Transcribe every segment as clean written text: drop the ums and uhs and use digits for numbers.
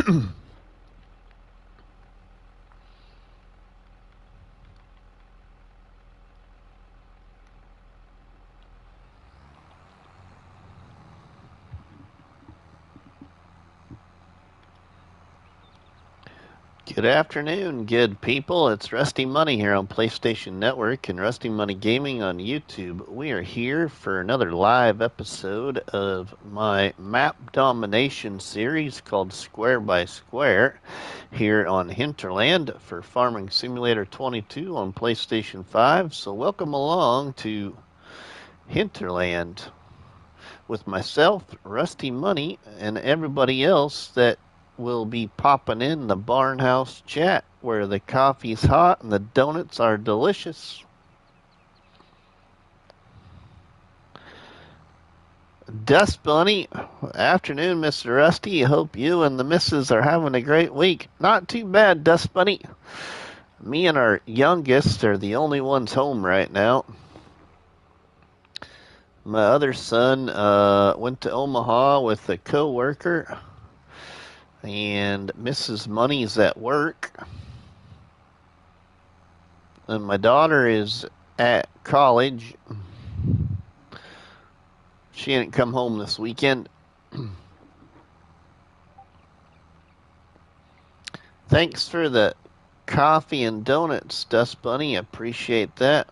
Good afternoon, good people. It's Rusty Money here on PlayStation Network and Rusty Money Gaming on YouTube. We are here for another live episode of my map domination series called Square by Square here on Hinterland for Farming Simulator 22 on PlayStation 5. So welcome along to Hinterland with myself, Rusty Money, and everybody else that will be popping in the Farmhouse chat where the coffee's hot and the donuts are delicious. Dust Bunny, afternoon, Mr. Rusty. Hope you and the missus are having a great week. Not too bad, Dust Bunny. Me and our youngest are the only ones home right now. My other son went to Omaha with a co-worker, and Mrs. Money's at work. And my daughter is at college. She didn't come home this weekend. Thanks for the coffee and donuts, Dust Bunny. Appreciate that.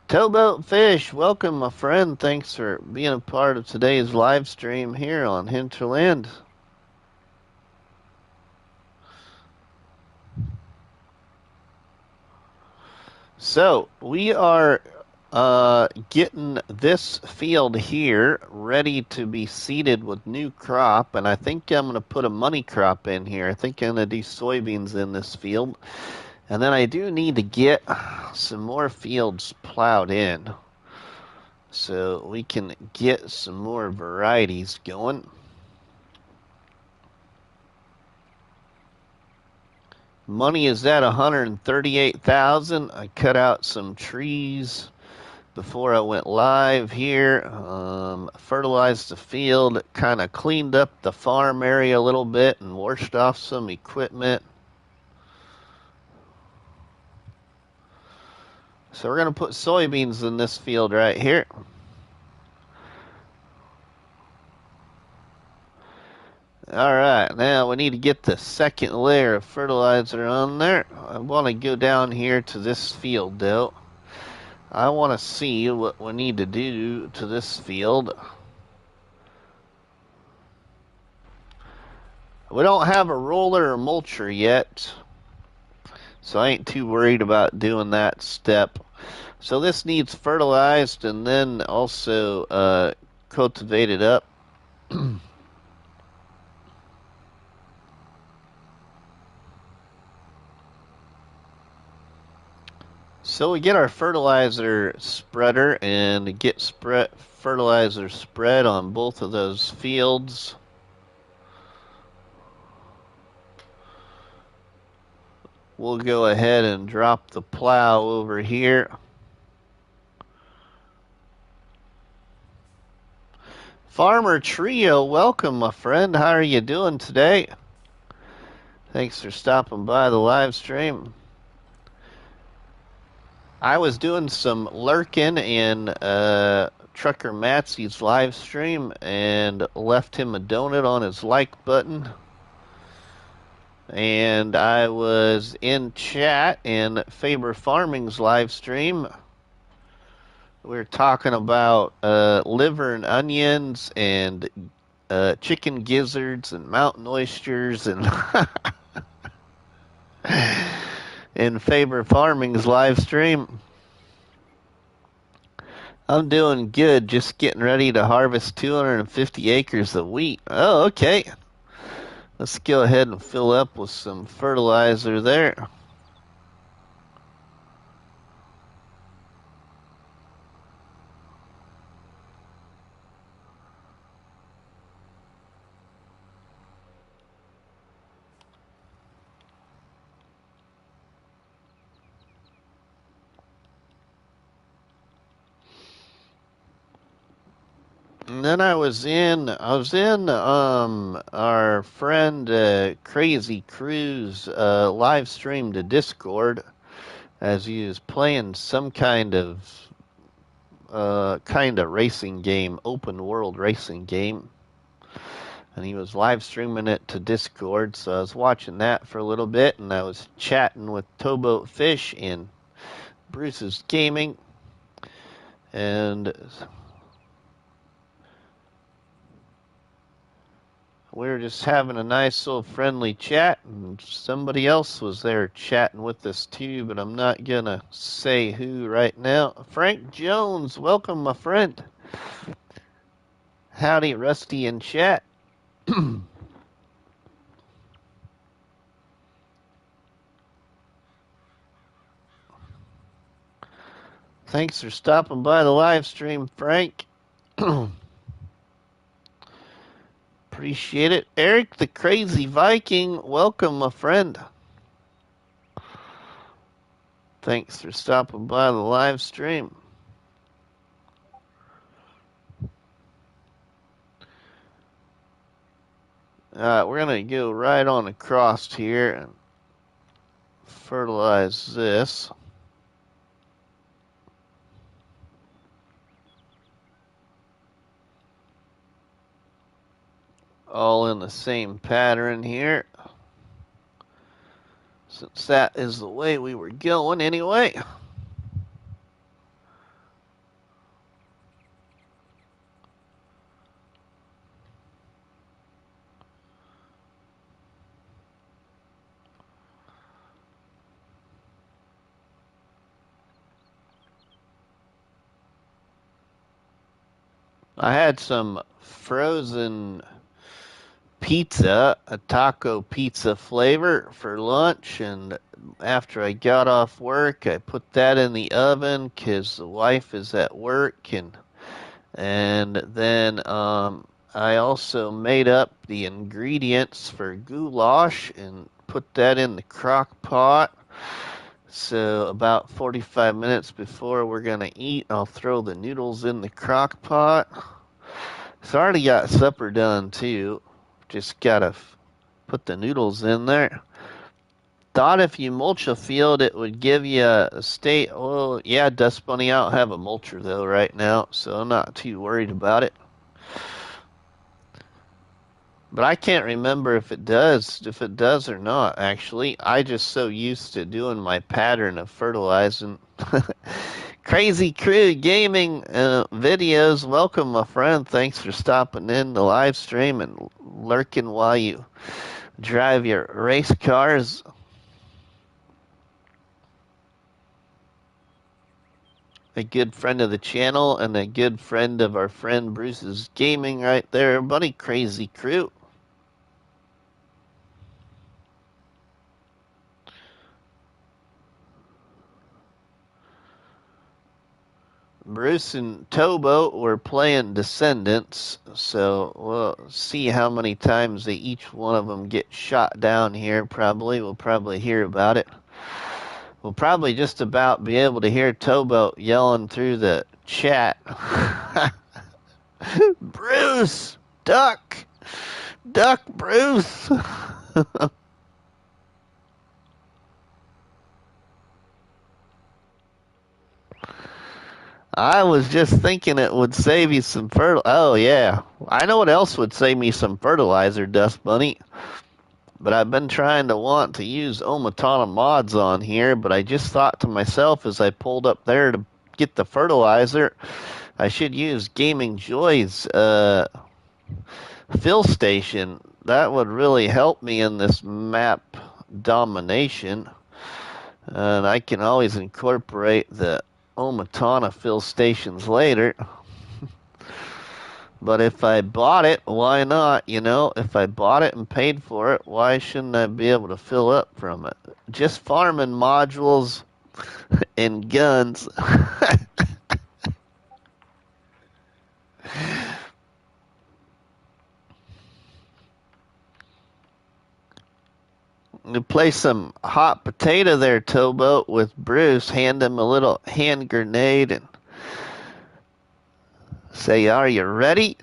Towboat Fish, welcome, my friend. Thanks for being a part of today's live stream here on Hinterland. So, we are getting this field here ready to be seeded with new crop, and I think I'm going to put a money crop in here. I think I'm going to do soybeans in this field. And then I do need to get some more fields plowed in so we can get some more varieties going. Money is at 138,000. I cut out some trees before I went live here. Fertilized the field, kind of cleaned up the farm area a little bit and washed off some equipment. So we're going to put soybeans in this field right here. Alright, now we need to get the second layer of fertilizer on there. I want to go down here to this field though. I want to see what we need to do to this field. We don't have a roller or mulcher yet, so I ain't too worried about doing that step. So this needs fertilized and then also cultivated up. So we get our fertilizer spreader and get fertilizer spread on both of those fields. We'll go ahead and drop the plow over here. Farmer Trio, welcome, my friend. How are you doing today? Thanks for stopping by the live stream. I was doing some lurking in Trucker Matsy's live stream and left him a donut on his like button. And I was in chat in Faber Farming's live stream. We were talking about liver and onions and chicken gizzards and mountain oysters and in Faber Farming's live stream. I'm doing good, just getting ready to harvest 250 acres of wheat. Oh, okay. Let's go ahead and fill up with some fertilizer there. And then I was in our friend Crazy Crew's live stream to Discord as he was playing some kind of racing game, open world racing game. And he was live streaming it to Discord, so I was watching that for a little bit, and I was chatting with Towboat Fish in Bruce's Gaming, and we were just having a nice little friendly chat, and somebody else was there chatting with us too, but I'm not gonna say who right now. Frank Jones, welcome, my friend. Howdy, Rusty in chat. Thanks for stopping by the live stream, Frank. Appreciate it. Eric the Crazy Viking, welcome, my friend. Thanks for stopping by the live stream. We're going to go right on across here and fertilize this. All in the same pattern here. Since that is the way we were going anyway. I had some frozen pizza, a taco pizza flavor for lunch, and after I got off work, I put that in the oven because the wife is at work, and then I also made up the ingredients for goulash and put that in the crock pot. So about 45 minutes before we're gonna eat, I'll throw the noodles in the crock pot. So I already got supper done too. Just gotta put the noodles in there. Thought if you mulch a field, it would give you a state. Well, yeah, Dust Bunny, I don't have a mulcher though right now, so I'm not too worried about it. But I can't remember if it does or not, actually. I just so used to doing my pattern of fertilizing. Crazy Crew Gaming videos. Welcome, my friend. Thanks for stopping in the live stream and lurking while you drive your race cars. A good friend of the channel and a good friend of our friend Bruce's Gaming right there, buddy. Crazy Crew. Bruce and Towboat were playing Descendants, so we'll see how many times each one of them get shot down here. We'll probably hear about it. We'll probably just about be able to hear Towboat yelling through the chat. Bruce! Duck! Duck, Bruce! I was just thinking it would save you some Oh, yeah. I know what else would save me some fertilizer, Dust Bunny. But I've been trying to want to use OmaTana mods on here, but I just thought to myself as I pulled up there to get the fertilizer, I should use Gaming Joy's fill station. That would really help me in this map domination. And I can always incorporate the OmaTana fill stations later. But if I bought it, why not? You know, if I bought it and paid for it, why shouldn't I be able to fill up from it? Just farming modules and guns. You play some hot potato there, Towboat, with Bruce. Hand him a little hand grenade, and Say, are you ready?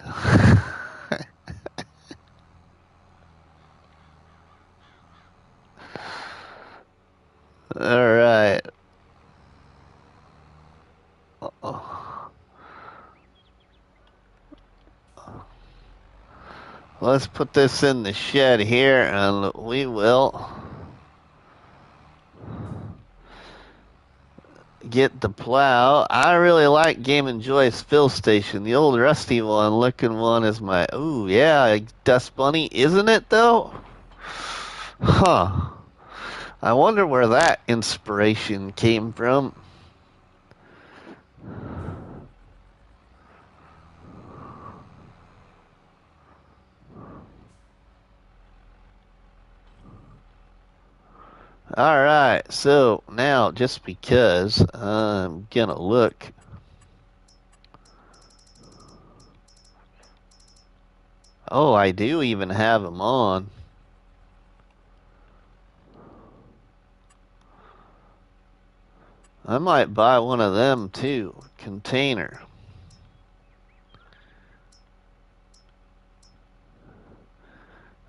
All right. Let's put this in the shed here, and we will get the plow. I really like Game & Joy's fill station. The old rusty one looking one is my, ooh, yeah, Dust Bunny, isn't it, though? Huh. I wonder where that inspiration came from. All right, so now just because I'm gonna look. Oh, I do even have them on. I might buy one of them too. Container.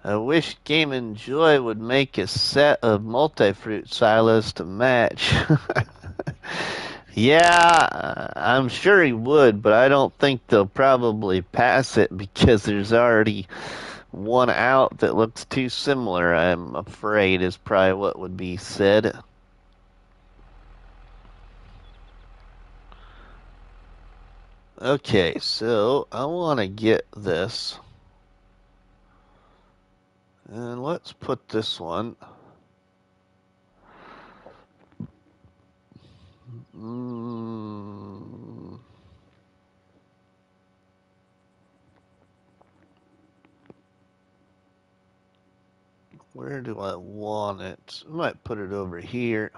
I wish Game & Joy would make a set of multi-fruit silos to match. Yeah, I'm sure he would, but I don't think they'll probably pass it because there's already one out that looks too similar, I'm afraid, is probably what would be said. Okay, so I want to get this. And let's put this one. Where do I want it? I might put it over here.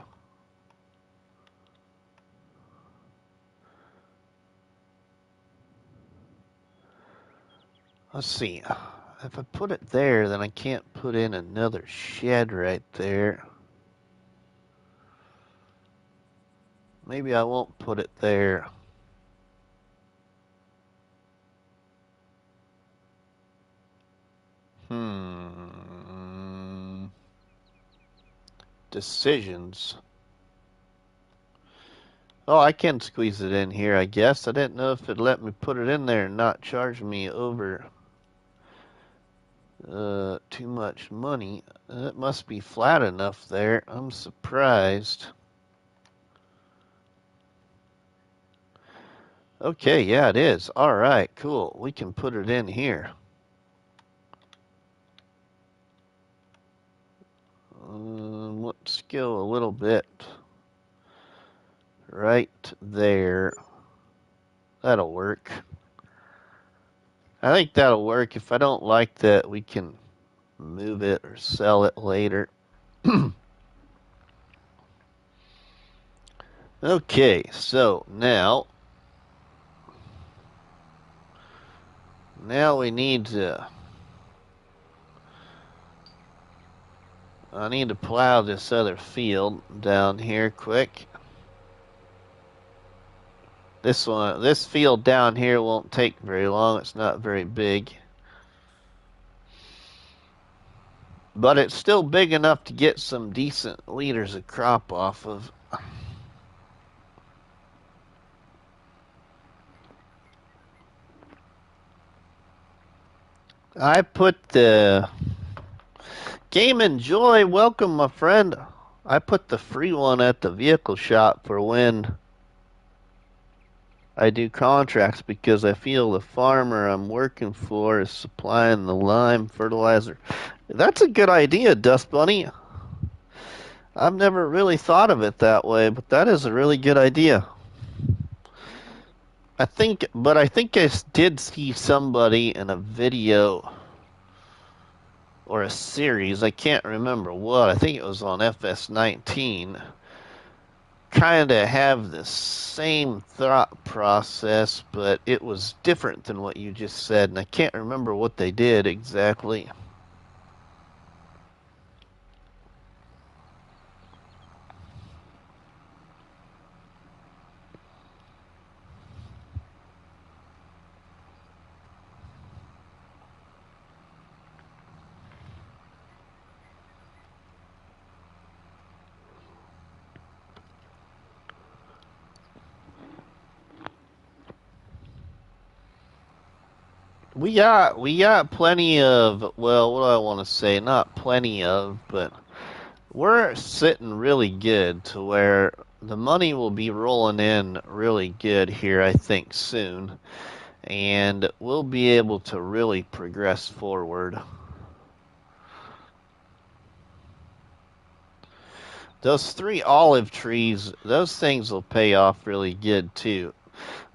Let's see. If I put it there, then I can't put in another shed right there. Maybe I won't put it there. Decisions. Oh, I can squeeze it in here, I guess. I didn't know if it'd let me put it in there and not charge me over too much money. It must be flat enough there. I'm surprised. Okay, yeah, it is. All right, cool. We can put it in here. Let's go a little bit right there. That'll work. I think that'll work. If I don't like that, we can move it or sell it later. Okay, so now we need to I need to plow this other field down here quick. This field down here won't take very long. It's not very big. But it's still big enough to get some decent liters of crop off of. I put the Game & Joy, welcome my friend. I put the free one at the vehicle shop for when I do contracts because I feel the farmer I'm working for is supplying the lime fertilizer. That's a good idea, Dust Bunny. I've never really thought of it that way, but that is a really good idea. I think I did see somebody in a video or a series, I can't remember what, I think it was on FS19, kind of have the same thought process, but it was different than what you just said, and I can't remember what they did exactly. We got plenty of, well, what do I want to say? Not plenty of, but we're sitting really good to where the money will be rolling in really good here, I think, soon. And we'll be able to really progress forward. Those 3 olive trees, those things will pay off really good too.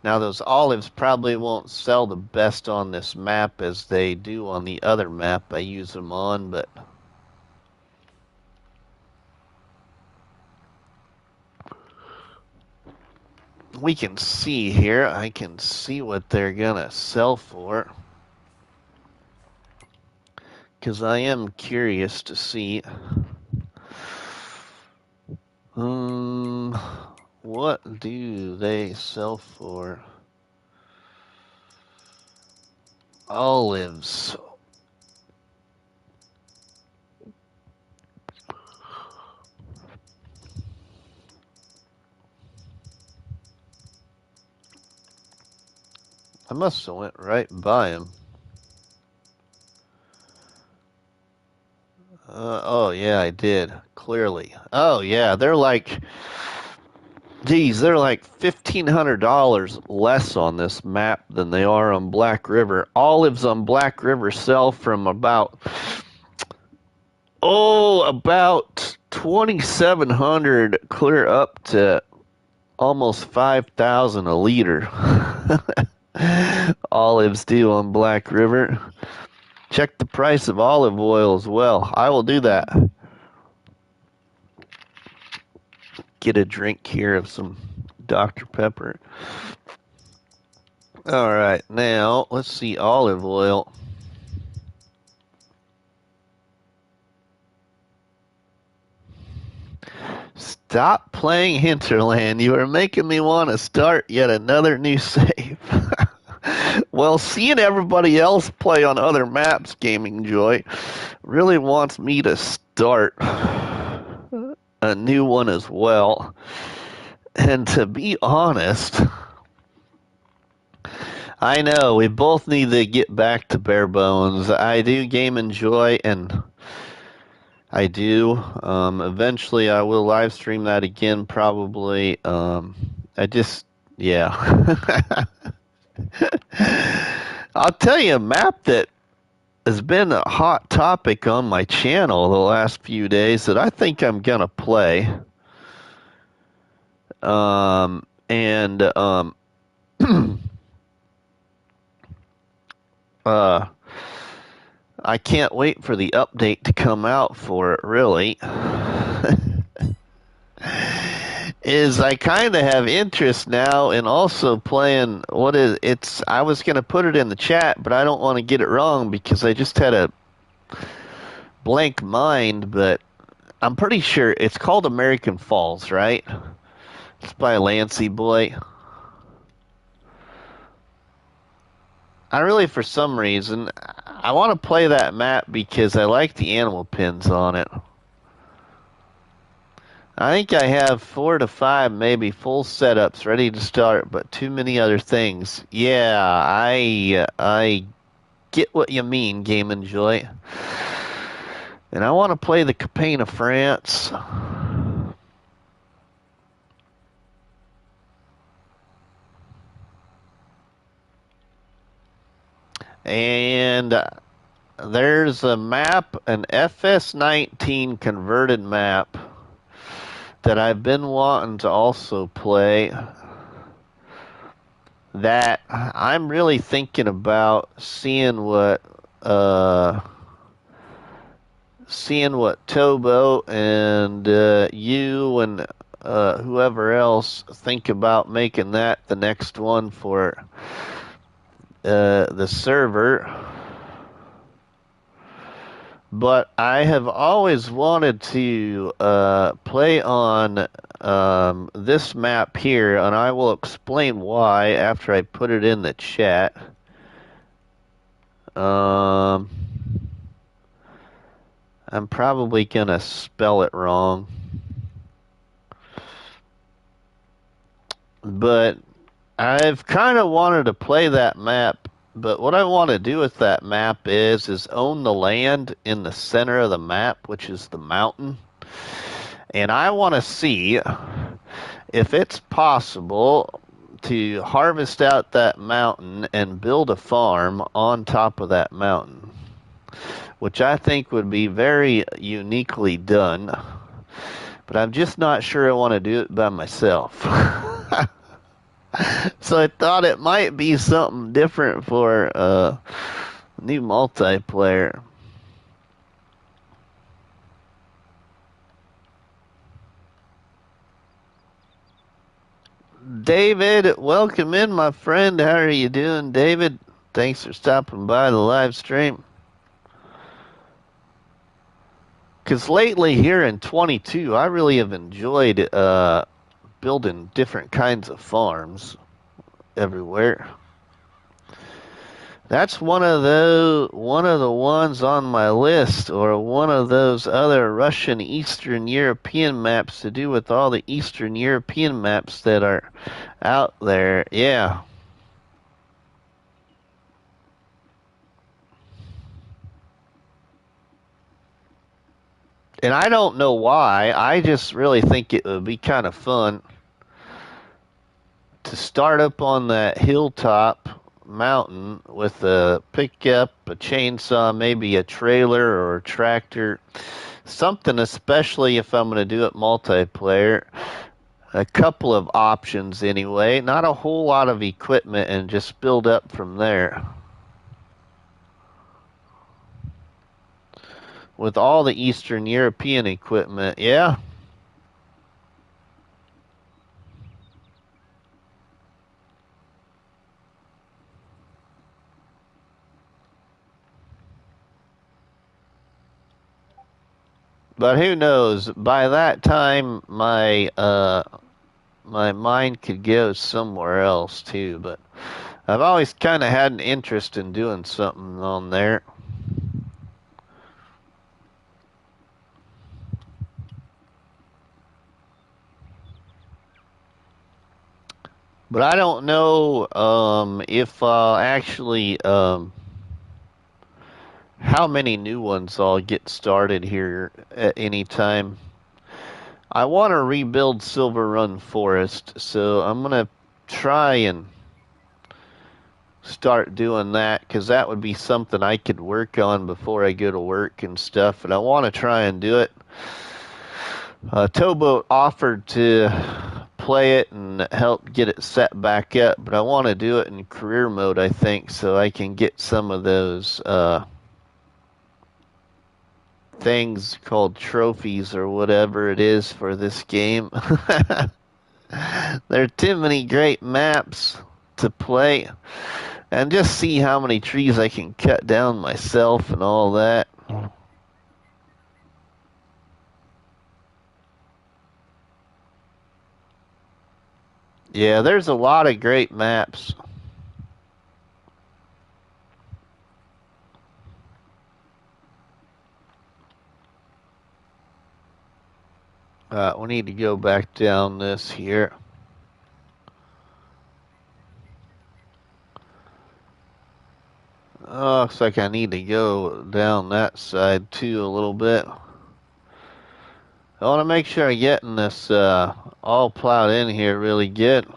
Now, those olives probably won't sell the best on this map as they do on the other map I use them on, but we can see here. I can see what they're gonna sell for, because I am curious to see. What do they sell for? Olives. I must have went right by him. Oh yeah, I did. Clearly. Oh yeah, they're like, geez, they're like $1,500 less on this map than they are on Black River. Olives on Black River sell from about 2,700 clear up to almost 5,000 a liter. Olives do on Black River. Check the price of olive oil as well. I will do that. Get a drink here of some Dr. Pepper. All right, now let's see olive oil. Stop playing Hinterland. You are making me want to start yet another new save. Well, seeing everybody else play on other maps, Gaming Joy, really wants me to start a new one as well. And to be honest, I know we both need to get back to bare bones. I do Game and Joy, and I do. Eventually, I will live stream that again, probably. Yeah. I'll tell you a map that has been a hot topic on my channel the last few days that I think I'm gonna play. And I can't wait for the update to come out for it, really. Is I kind of have interest now in also playing I was going to put it in the chat, but I don't want to get it wrong because I just had a blank mind, but I'm pretty sure it's called American Falls, right? It's by Lancy Boy. I really, for some reason, I want to play that map because I like the animal pins on it. I think I have 4 to 5 maybe full setups ready to start, but too many other things. Yeah, I get what you mean, Game and Joy. And I want to play the Campaign of France. And there's a map, an FS19 converted map that I've been wanting to also play that I'm really thinking about seeing what Tobo and you and whoever else think about making that the next one for the server. But I have always wanted to play on this map here, and I will explain why after I put it in the chat. I'm probably going to spell it wrong. But I've kind of wanted to play that map But what I want to do with that map is own the land in the center of the map, which is the mountain. And I want to see if it's possible to harvest out that mountain and build a farm on top of that mountain, which I think would be very uniquely done. But I'm just not sure I want to do it by myself. So I thought it might be something different for new multiplayer. David, welcome in, my friend. How are you doing, David? Thanks for stopping by the live stream. Because lately here in 22, I really have enjoyed building different kinds of farms everywhere. That's one of the ones on my list, or one of those other Russian Eastern European maps to do with all the Eastern European maps that are out there. Yeah. And I don't know why. I just really think it would be kind of fun to start up on that hilltop mountain with a pickup, a chainsaw, maybe a trailer or a tractor, something, especially if I'm going to do it multiplayer. A couple of options anyway, not a whole lot of equipment, and just build up from there. With all the Eastern European equipment, yeah. But who knows? By that time, my mind could go somewhere else too. But I've always kind of had an interest in doing something on there. But I don't know if actually how many new ones I'll get started here at any time. I want to rebuild Silver Run Forest, so I'm going to try and start doing that, because that would be something I could work on before I go to work and stuff, and I want to try and do it. Towboat offered to play it and help get it set back up, but I want to do it in career mode, I think, so I can get some of those things called trophies or whatever it is for this game. There are too many great maps to play, and just see how many trees I can cut down myself and all that. Yeah, there's a lot of great maps. We need to go back down this here. Oh, looks like I need to go down that side too a little bit. I want to make sure I'm getting this all plowed in here really good.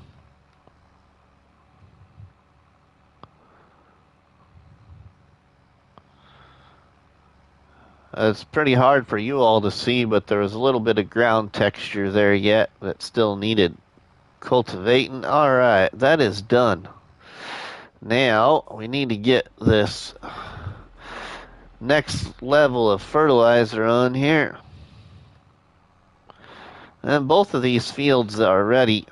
It's pretty hard for you all to see, but there was a little bit of ground texture there yet that still needed cultivating. All right, that is done. Now we need to get this next level of fertilizer on here. And both of these fields are ready.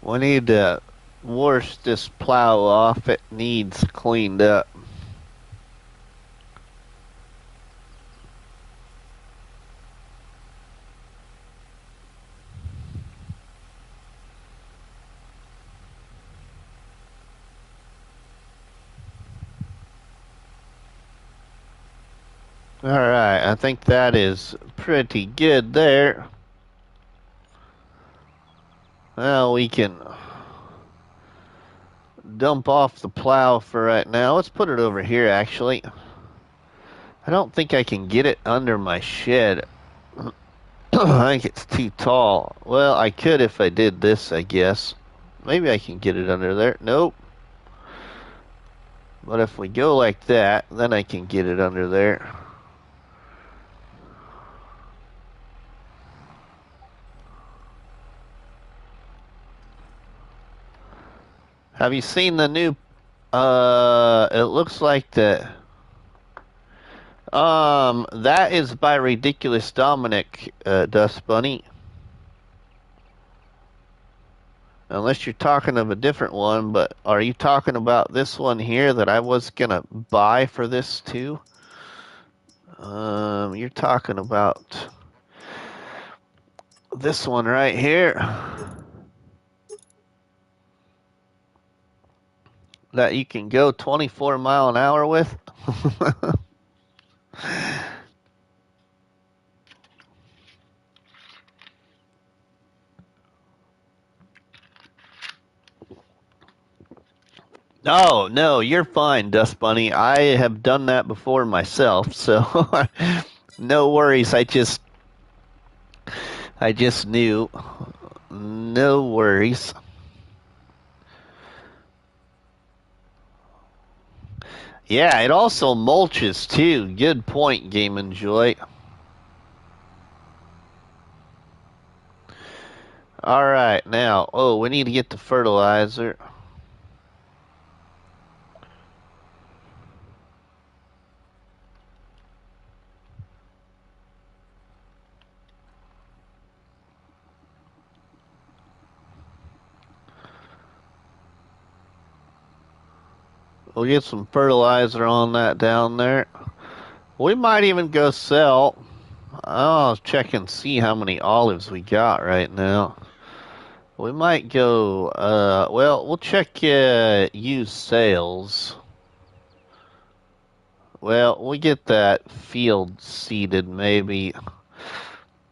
We need to wash this plow off. It needs cleaned up. Alright, I think that is pretty good there. Well, we can dump off the plow for right now. Let's put it over here, actually. I don't think I can get it under my shed. I think it's too tall. Well, I could if I did this, I guess. Maybe I can get it under there. Nope. But if we go like that, then I can get it under there. Have you seen the new, it looks like that is by Ridiculous Dominic, Dust Bunny. Unless you're talking of a different one, but are you talking about this one here that I was gonna buy for this too? You're talking about this one right here. That you can go 24 mile an hour with. Oh, no, you're fine, Dust Bunny. I have done that before myself, so no worries. I just knew. No worries. Yeah, it also mulches too. Good point, Game Enjoy. Alright, now, we need to get the fertilizer. We'll get some fertilizer on that down there. We might even go sell. I'll check and see how many olives we got right now. We might go, well, we'll check used sales. Well, we get that field seeded maybe.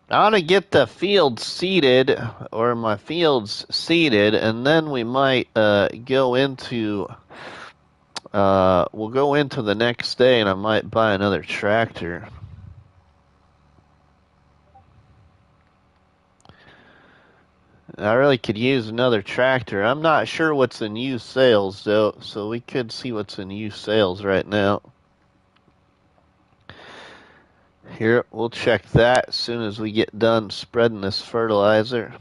I want to get the field seeded, or my fields seeded, and then we might go into... we'll go into the next day and I might buy another tractor. I really could use another tractor. I'm not sure what's in used sales though, so we could see what's in used sales right now. Here, we'll check that as soon as we get done spreading this fertilizer.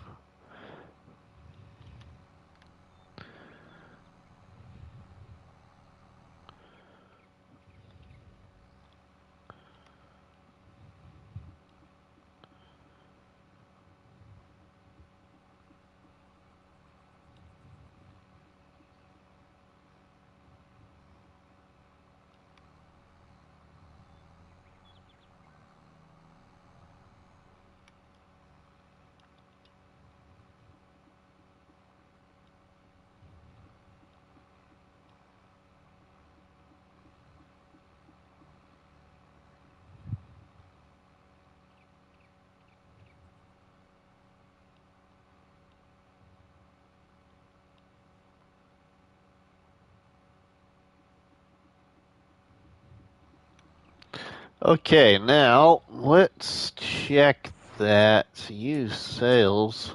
Okay, now let's check that used sales.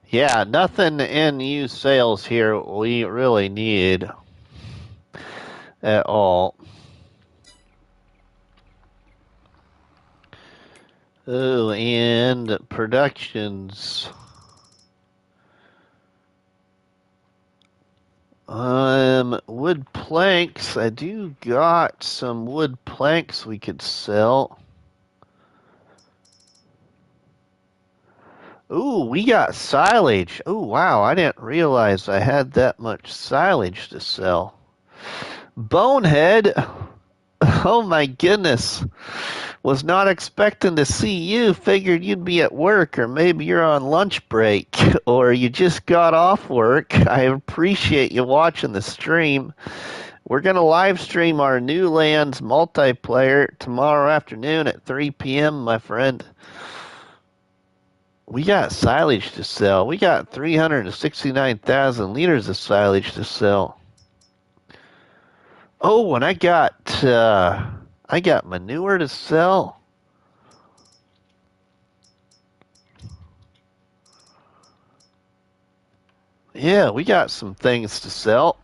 Yeah, nothing in used sales here we really need at all. Oh, and productions. Wood planks. I do got some wood planks we could sell. Ooh, we got silage. Ooh, wow, I didn't realize I had that much silage to sell. Bonehead. Oh my goodness. Was not expecting to see you. Figured you'd be at work, or maybe you're on lunch break, or you just got off work. I appreciate you watching the stream. We're going to live stream our New Lands multiplayer tomorrow afternoon at 3 p.m., my friend. We got silage to sell. We got 369,000 liters of silage to sell. Oh, and I got manure to sell. Yeah, we got some things to sell.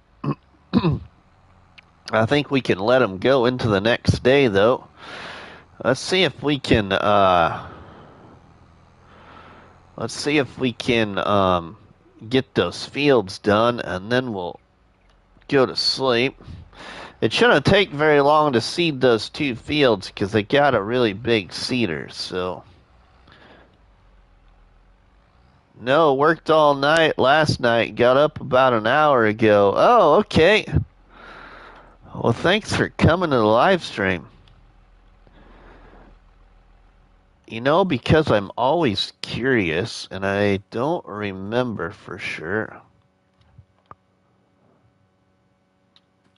I think we can let them go into the next day, though. Let's see if we can. Let's see if we can get those fields done, and then we'll go to sleep. It shouldn't take very long to seed those 2 fields because they got a really big seeder. So, no, worked all night last night. Got up about an hour ago. Oh, okay. Well, thanks for coming to the live stream. You know, because I'm always curious and I don't remember for sure.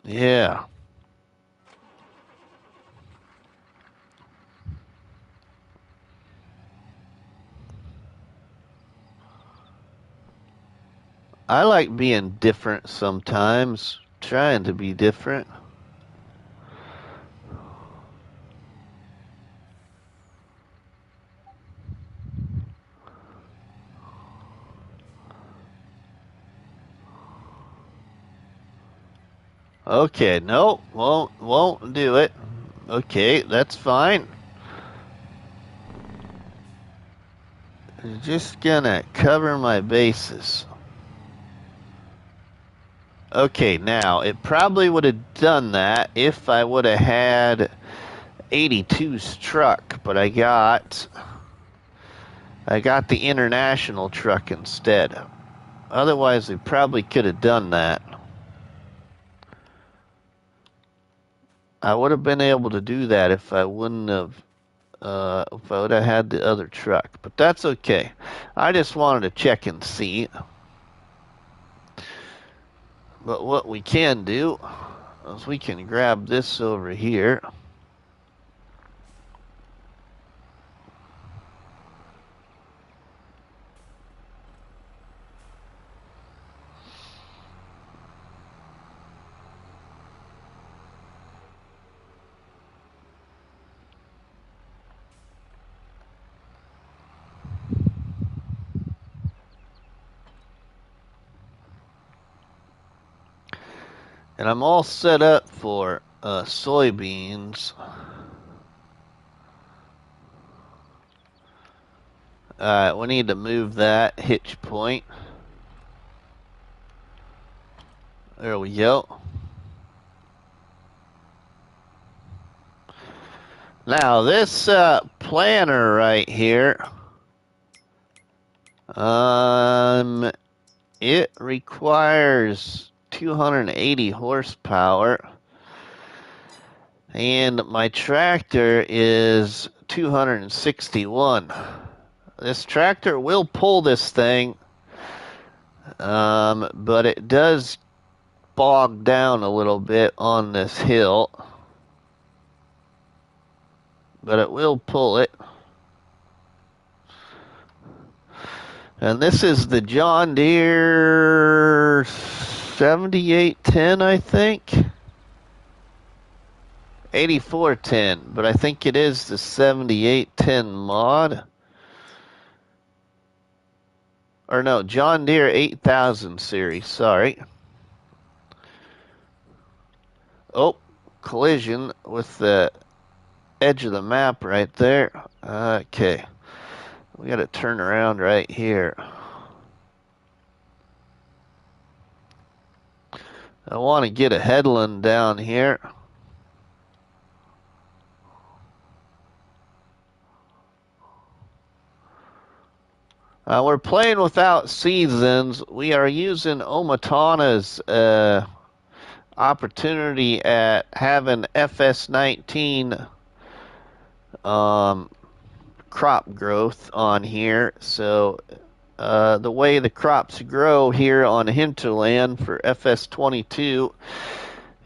Yeah. I like being different sometimes, trying to be different. Okay, no, won't do it. Okay, that's fine. I'm just gonna cover my bases. Okay, now, it probably would have done that if I would have had 82's truck, but I got the international truck instead. Otherwise, we probably could have done that. I would have been able to do that if I wouldn't have, if I would have had the other truck. But that's okay. I just wanted to check and see. But what we can do is we can grab this over here. And I'm all set up for soybeans. Alright, we need to move that hitch point. There we go. Now, this planter right here, it requires 280 horsepower, and my tractor is 261. This tractor will pull this thing, but it does bog down a little bit on this hill. But it will pull it. And this is the John Deere 7810, I think. 8410, but I think it is the 7810 mod. Or no, John Deere 8000 series, sorry. Oh, collision with the edge of the map right there. Okay. We got to turn around right here. I want to get a headland down here. We're playing without seasons. We are using OmaTana's opportunity at having FS19 crop growth on here. So the way the crops grow here on Hinterland for FS22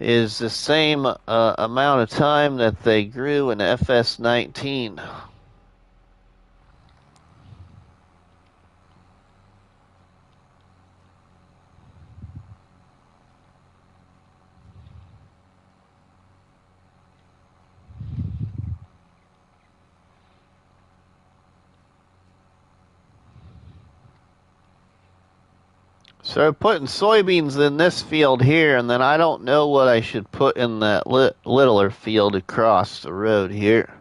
is the same amount of time that they grew in FS19. So putting soybeans in this field here, and then I don't know what I should put in that littler field across the road here.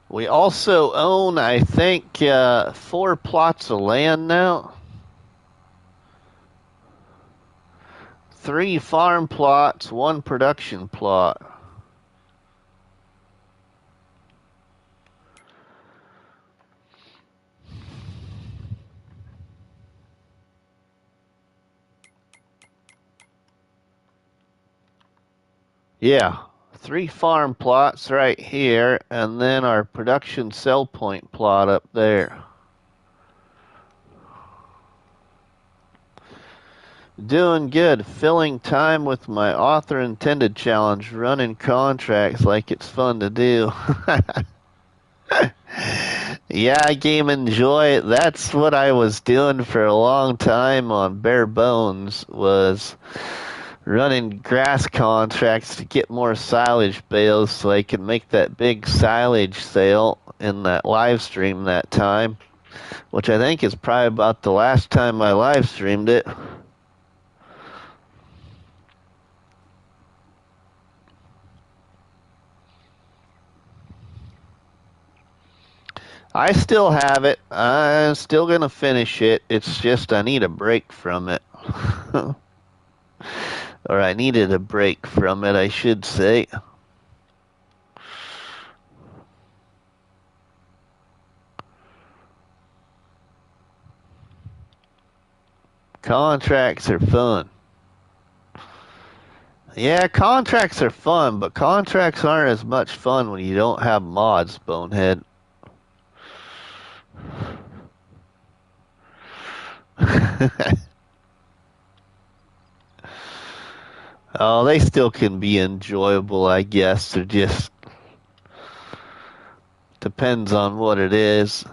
We also own, I think, 4 plots of land now. 3 farm plots, 1 production plot. Yeah, 3 farm plots right here, and then our production sell point plot up there. Doing good. Filling time with my author intended challenge, running contracts like it's fun to do. Yeah, Game Enjoy. That's what I was doing for a long time on Bare Bones, was running grass contracts to get more silage bales so I could make that big silage sale in that live stream that time, which I think is probably about the last time I live streamed it. I still have it. I'm still going to finish it. It's just I need a break from it. Or I needed a break from it, I should say. Contracts are fun. Yeah, contracts are fun, but contracts aren't as much fun when you don't have mods, Bonehead. Oh, they still can be enjoyable, I guess. It just depends on what it is.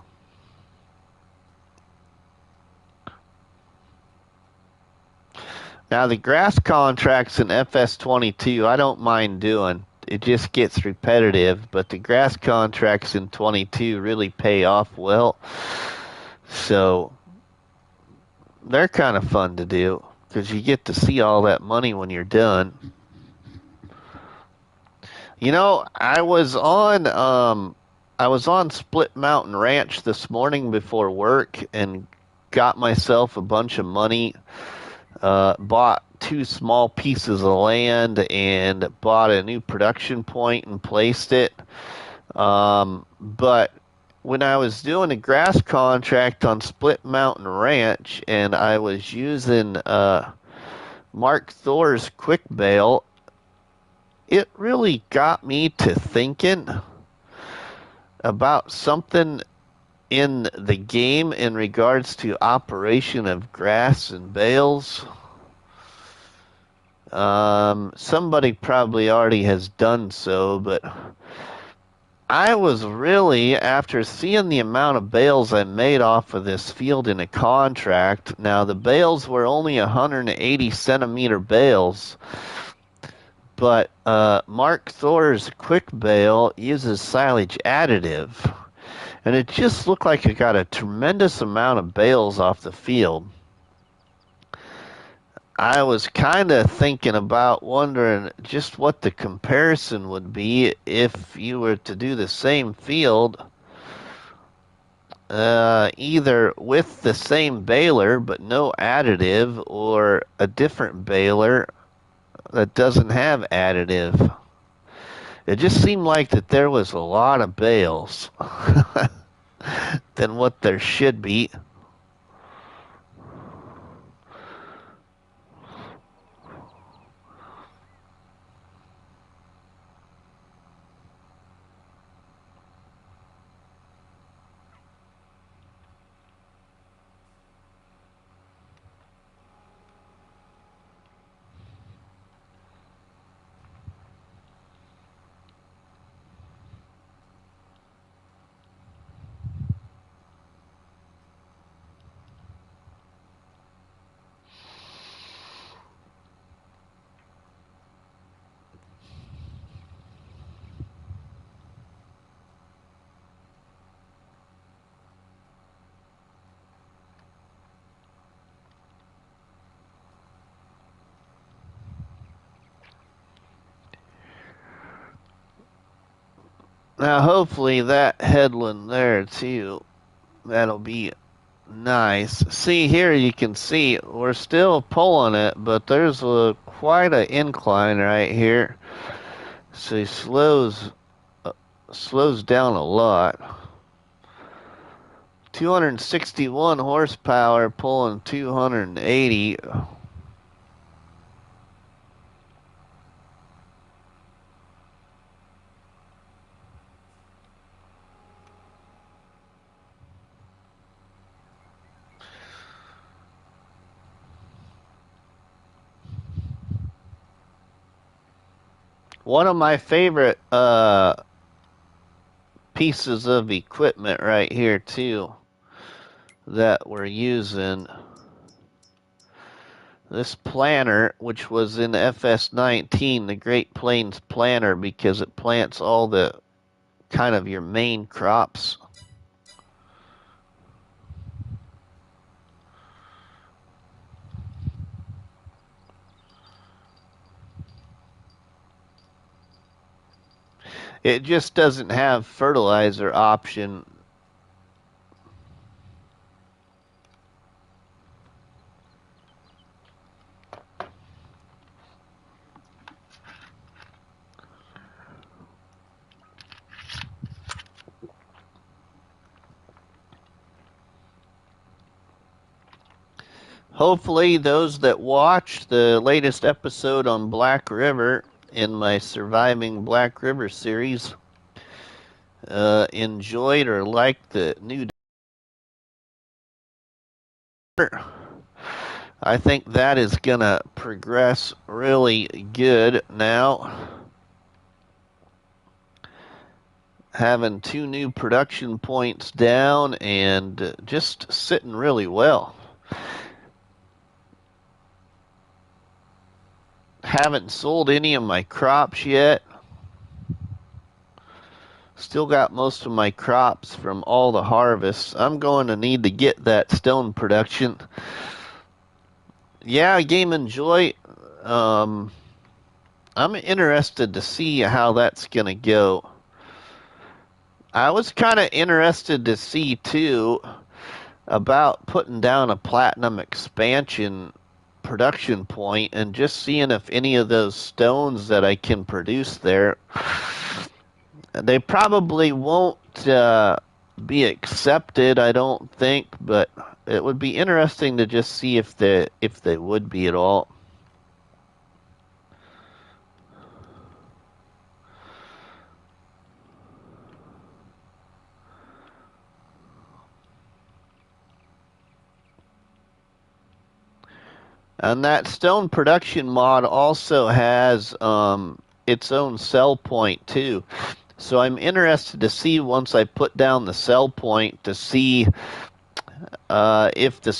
Now, the grass contracts in FS22, I don't mind doing. It just gets repetitive, but the grass contracts in 22 really pay off well. So, they're kind of fun to do because you get to see all that money when you're done. You know, I was on Split Mountain Ranch this morning before work and got myself a bunch of money. Bought 2 small pieces of land and bought a new production point and placed it. But when I was doing a grass contract on Split Mountain Ranch and I was using Mark Thor's quick bale, it really got me to thinking about something in the game in regards to operation of grass and bales. Somebody probably already has done so, but I was really, after seeing the amount of bales I made off of this field in a contract, now the bales were only 180 centimeter bales, but Mark Thor's quick bale uses silage additive, and it just looked like it got a tremendous amount of bales off the field. I was kind of thinking about wondering just what the comparison would be if you were to do the same field, either with the same baler but no additive, or a different baler that doesn't have additive. It just seemed like that there was a lot of bales than what there should be. Now, hopefully that headland there too, that'll be nice. See here, you can see we're still pulling it, but there's quite an incline right here. So he slows down a lot. 261 horsepower pulling 280. One of my favorite pieces of equipment right here too that we're using. This planter, which was in FS19, the Great Plains planter, because it plants all the kind of your main crops. It just doesn't have fertilizer option. Hopefully, those that watched the latest episode on Black River in my Surviving Black River series enjoyed or liked the new. I think that is going to progress really good now. Having 2 new production points down and just sitting really well. Haven't sold any of my crops yet. Still got most of my crops from all the harvests. I'm going to need to get that stone production. Yeah, Game and Joy. I'm interested to see how that's going to go. I was kind of interested to see, too, about putting down a platinum expansion production point and just seeing if any of those stones that I can produce there, they probably won't be accepted, I don't think, but it would be interesting to just see if they would be at all. And that stone production mod also has its own sell point too. So I'm interested to see once I put down the sell point to see if the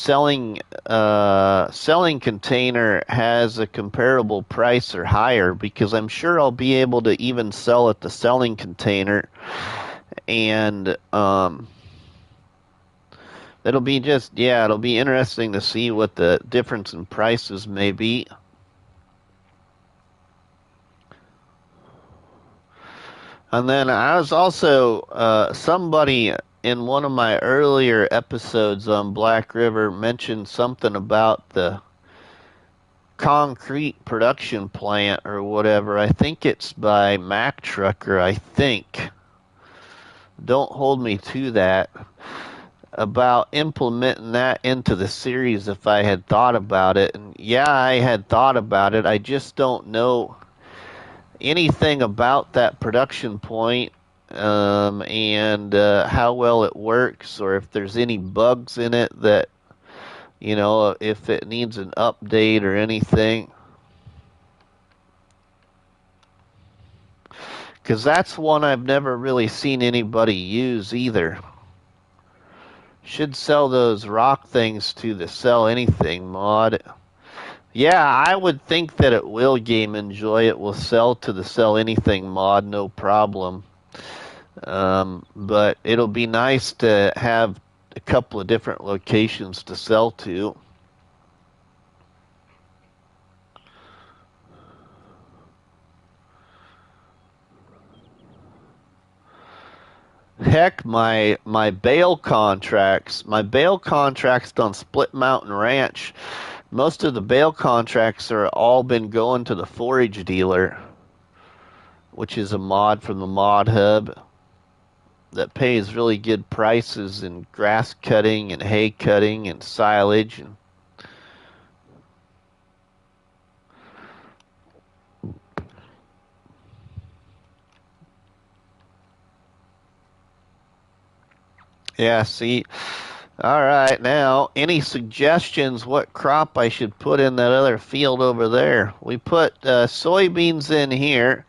selling container has a comparable price or higher, because I'm sure I'll be able to even sell at the selling container, and it'll be it'll be interesting to see what the difference in prices may be. And then I was also somebody in one of my earlier episodes on Black River mentioned something about the concrete production plant or whatever. I think it's by Mack Trucker, I think. Don't hold me to that. About implementing that into the series if I had thought about it. And yeah, I had thought about it. I just don't know anything about that production point, and how well it works, or if there's any bugs in it that, if it needs an update or anything. Because that's one I've never really seen anybody use either. Should sell those rock things to the sell anything mod. Yeah, I would think that it will, Game Enjoy. It will sell to the sell anything mod, no problem. But it'll be nice to have a couple of different locations to sell to. Heck, my bale contracts, on Split Mountain Ranch, most of the bale contracts are all been going to the forage dealer, which is a mod from the mod hub that pays really good prices in grass cutting and hay cutting and silage. And yeah, see, all right, now, any suggestions what crop I should put in that other field over there? We put soybeans in here.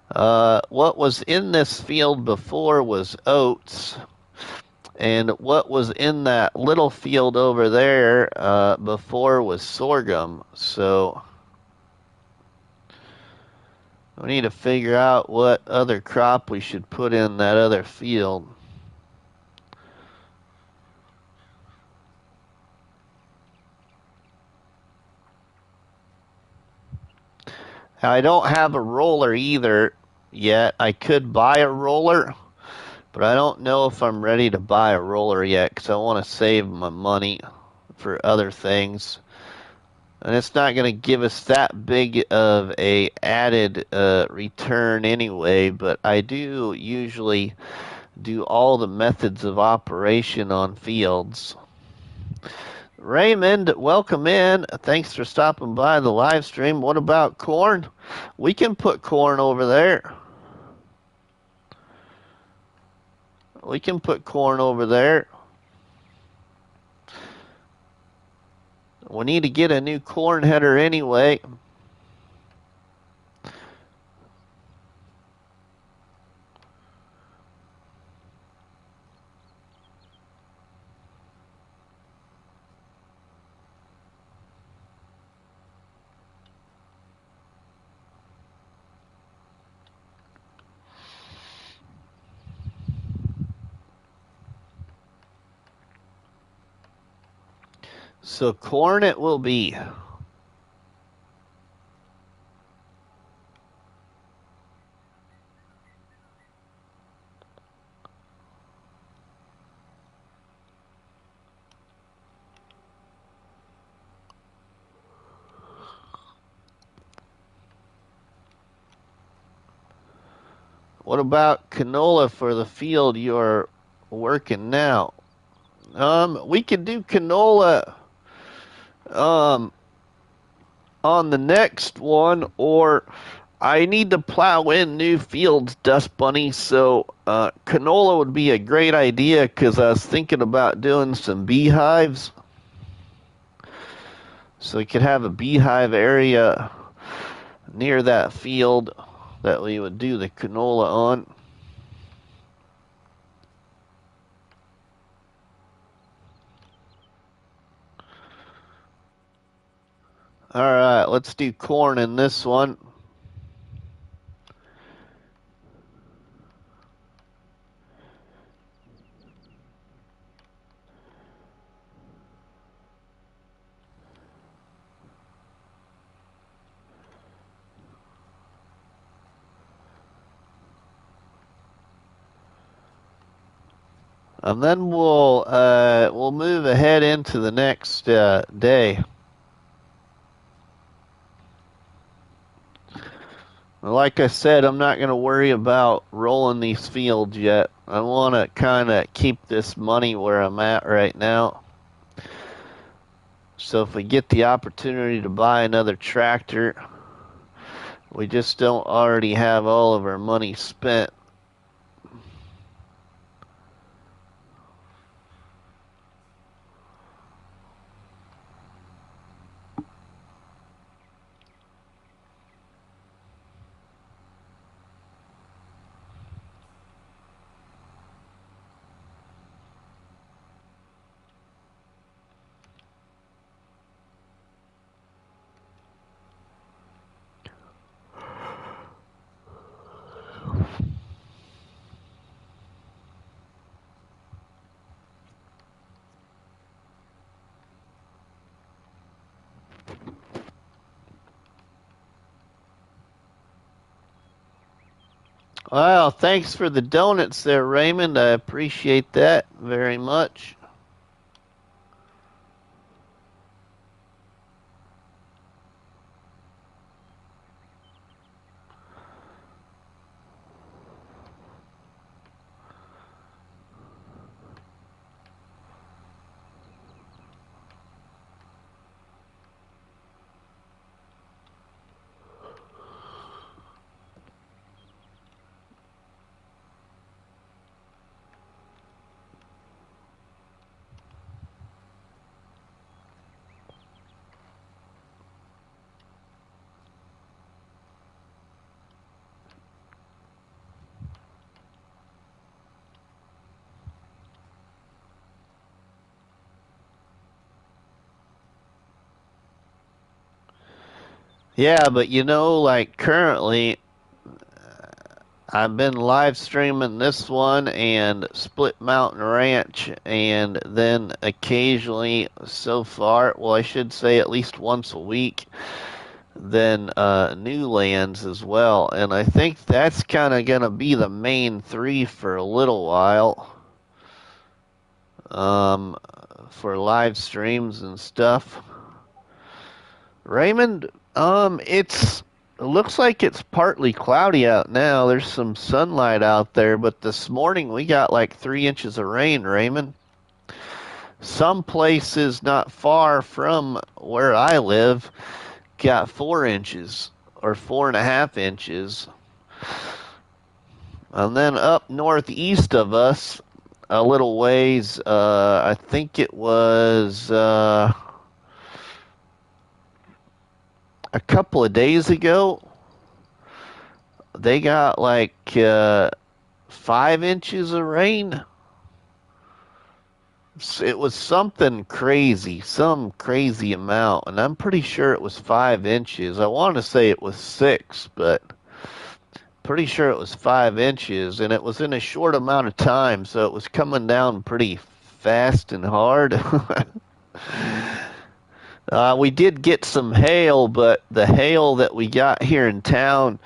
What was in this field before was oats, and what was in that little field over there before was sorghum. So we need to figure out what other crop we should put in that other field. I don't have a roller either yet. I could buy a roller, but I don't know if I'm ready to buy a roller yet because I want to save my money for other things. And it's not going to give us that big of a added return anyway, but I do usually do all the methods of operation on fields. Raymond, welcome in. Thanks for stopping by the live stream. What about corn? We can put corn over there. We can put corn over there. We need to get a new corn header anyway. So corn it will be. What about canola for the field you're working now? We can do canola on the next one, or I need to plow in new fields, Dust Bunny, so canola would be a great idea because I was thinking about doing some beehives. So we could have a beehive area near that field that we would do the canola on. All right, let's do corn in this one. And then we'll move ahead into the next day. Like I said, I'm not going to worry about rolling these fields yet. I want to kind of keep this money where I'm at right now. So if we get the opportunity to buy another tractor, we just don't already have all of our money spent. Well, thanks for the donuts there, Raymond. I appreciate that very much. Yeah, but like currently, I've been live streaming this one and Split Mountain Ranch, and then occasionally so far, well, I should say at least once a week, then New Lands as well. And I think that's kind of going to be the main three for a little while, um, for live streams and stuff. Raymond, it looks like it's partly cloudy out now. There's some sunlight out there, but this morning we got like 3 inches of rain, Raymond. Some places not far from where I live got 4 inches or 4.5 inches. And then up northeast of us, a little ways, I think it was a couple of days ago, they got like 5 inches of rain. It was something crazy, some crazy amount, and I'm pretty sure it was 5 inches. I want to say it was six, but pretty sure it was 5 inches, and it was in a short amount of time, so it was coming down pretty fast and hard. We did get some hail, but the hail that we got here in town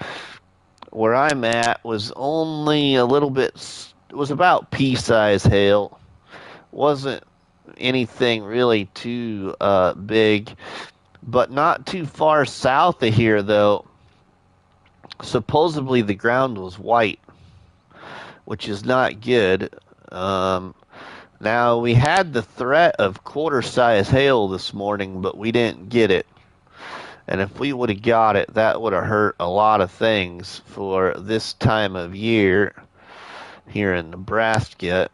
where I'm at was only a little bit, it was about pea-size hail. Wasn't anything really too big, but not too far south of here, though. Supposedly the ground was white, which is not good. Um, Now, we had the threat of quarter-size hail this morning, but we didn't get it. And if we would have got it, that would have hurt a lot of things for this time of year here in Nebraska.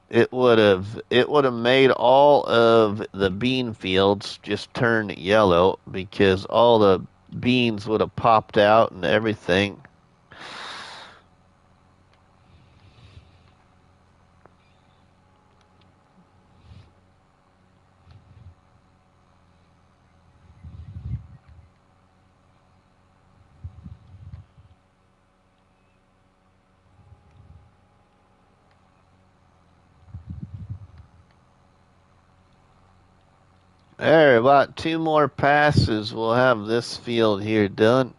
It would have made all of the bean fields just turn yellow because all the beans would have popped out and everything. There, about two more passes, we'll have this field here done.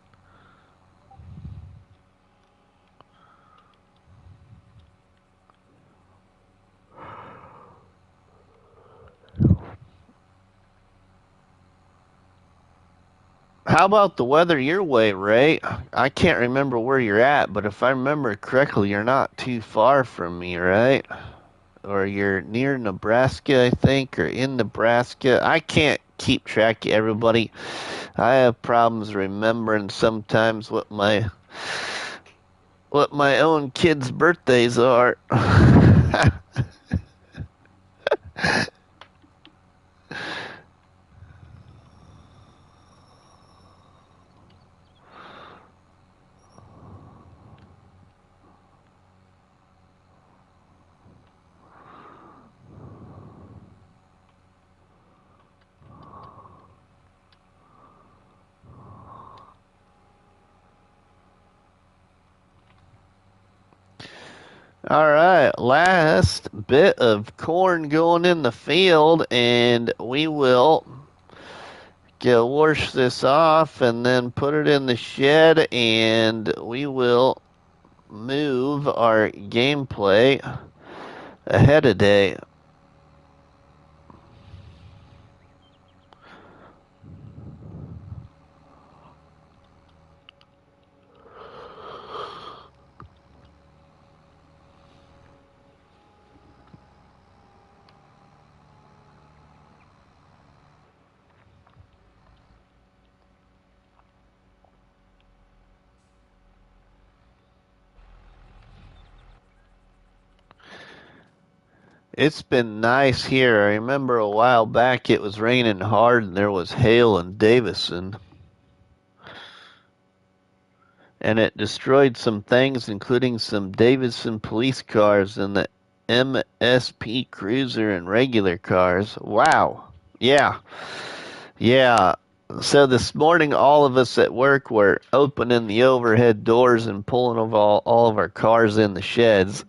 How about the weather your way, Ray? I can't remember where you're at, but if I remember correctly, you're not too far from me, right? Or you're near Nebraska, I think, or in Nebraska. I can't keep track of everybody. I have problems remembering sometimes what my own kids' birthdays are. All right, last bit of corn going in the field, and we will go wash this off and then put it in the shed, and we will move our gameplay ahead of day. It's been nice here. I remember a while back it was raining hard and there was hail in Davison. And it destroyed some things, including some Davison police cars and the MSP Cruiser and regular cars. Wow. Yeah. Yeah. So this morning, all of us at work were opening the overhead doors and pulling of all of our cars in the sheds.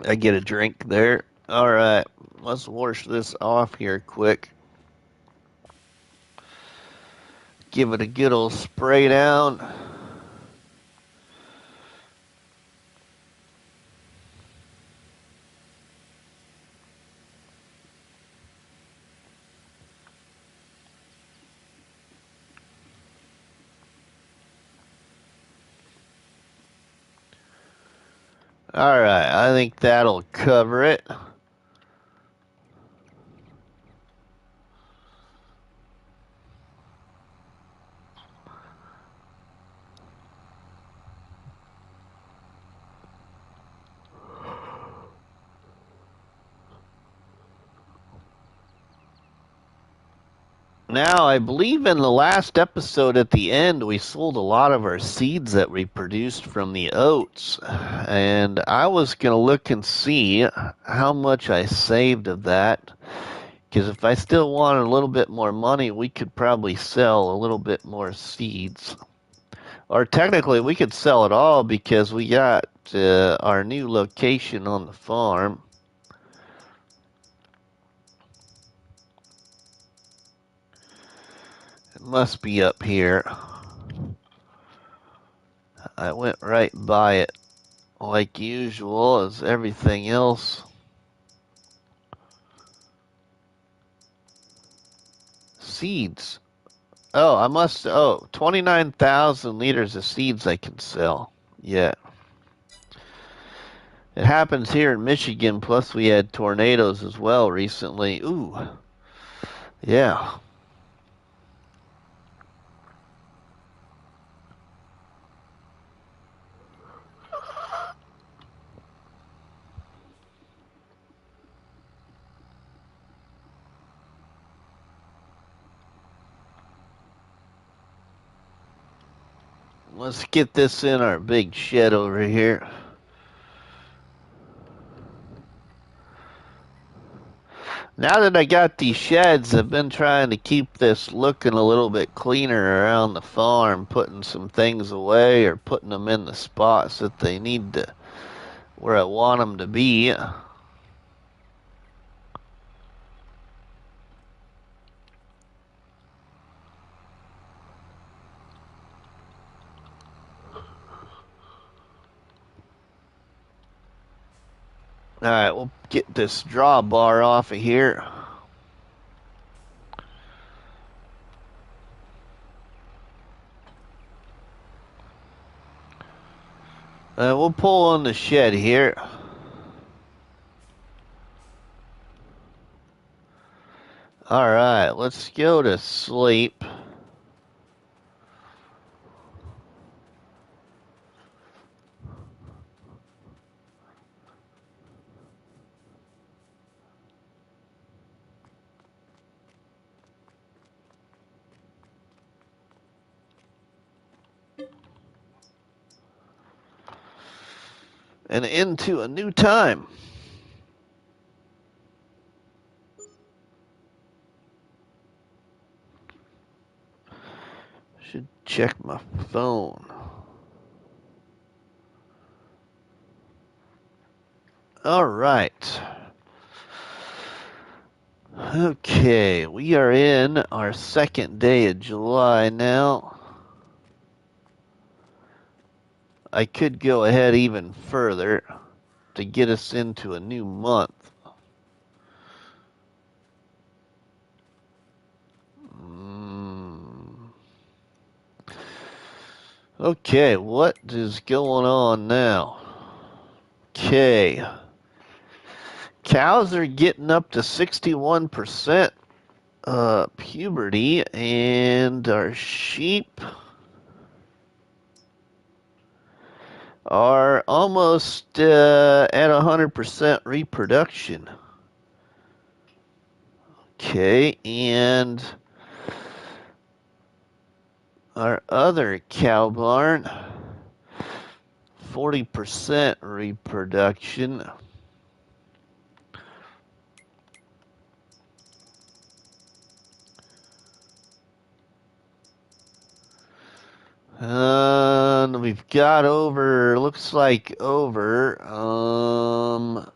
I get a drink there. All right, let's wash this off here quick. Give it a good old spray down. All right, I think that'll cover it. Now, I believe in the last episode at the end, we sold a lot of our seeds that we produced from the oats. And I was going to look and see how much I saved of that. Because if I still wanted a little bit more money, we could probably sell a little bit more seeds. Or technically, we could sell it all because we got our new location on the farm. It must be up here. I went right by it like usual as everything else. Seeds. Oh, 29,000 liters of seeds I can sell. Yeah. It happens here in Michigan, plus we had tornadoes as well recently. Ooh. Yeah. Let's get this in our big shed over here. Now that I got these sheds, I've been trying to keep this looking a little bit cleaner around the farm, putting some things away or putting them in the spots that they need to, where I want them to be. Alright, we'll get this drawbar off of here. We'll pull on the shed here. Alright, let's go to sleep. And into a new time. Should check my phone. All right. Okay, we are in our second day of July now. I could go ahead even further to get us into a new month. Okay, what is going on now? Okay. Cows are getting up to 61% puberty, and our sheep are almost at 100% reproduction. Okay, and our other cow barn, 40% reproduction. And we've got looks like over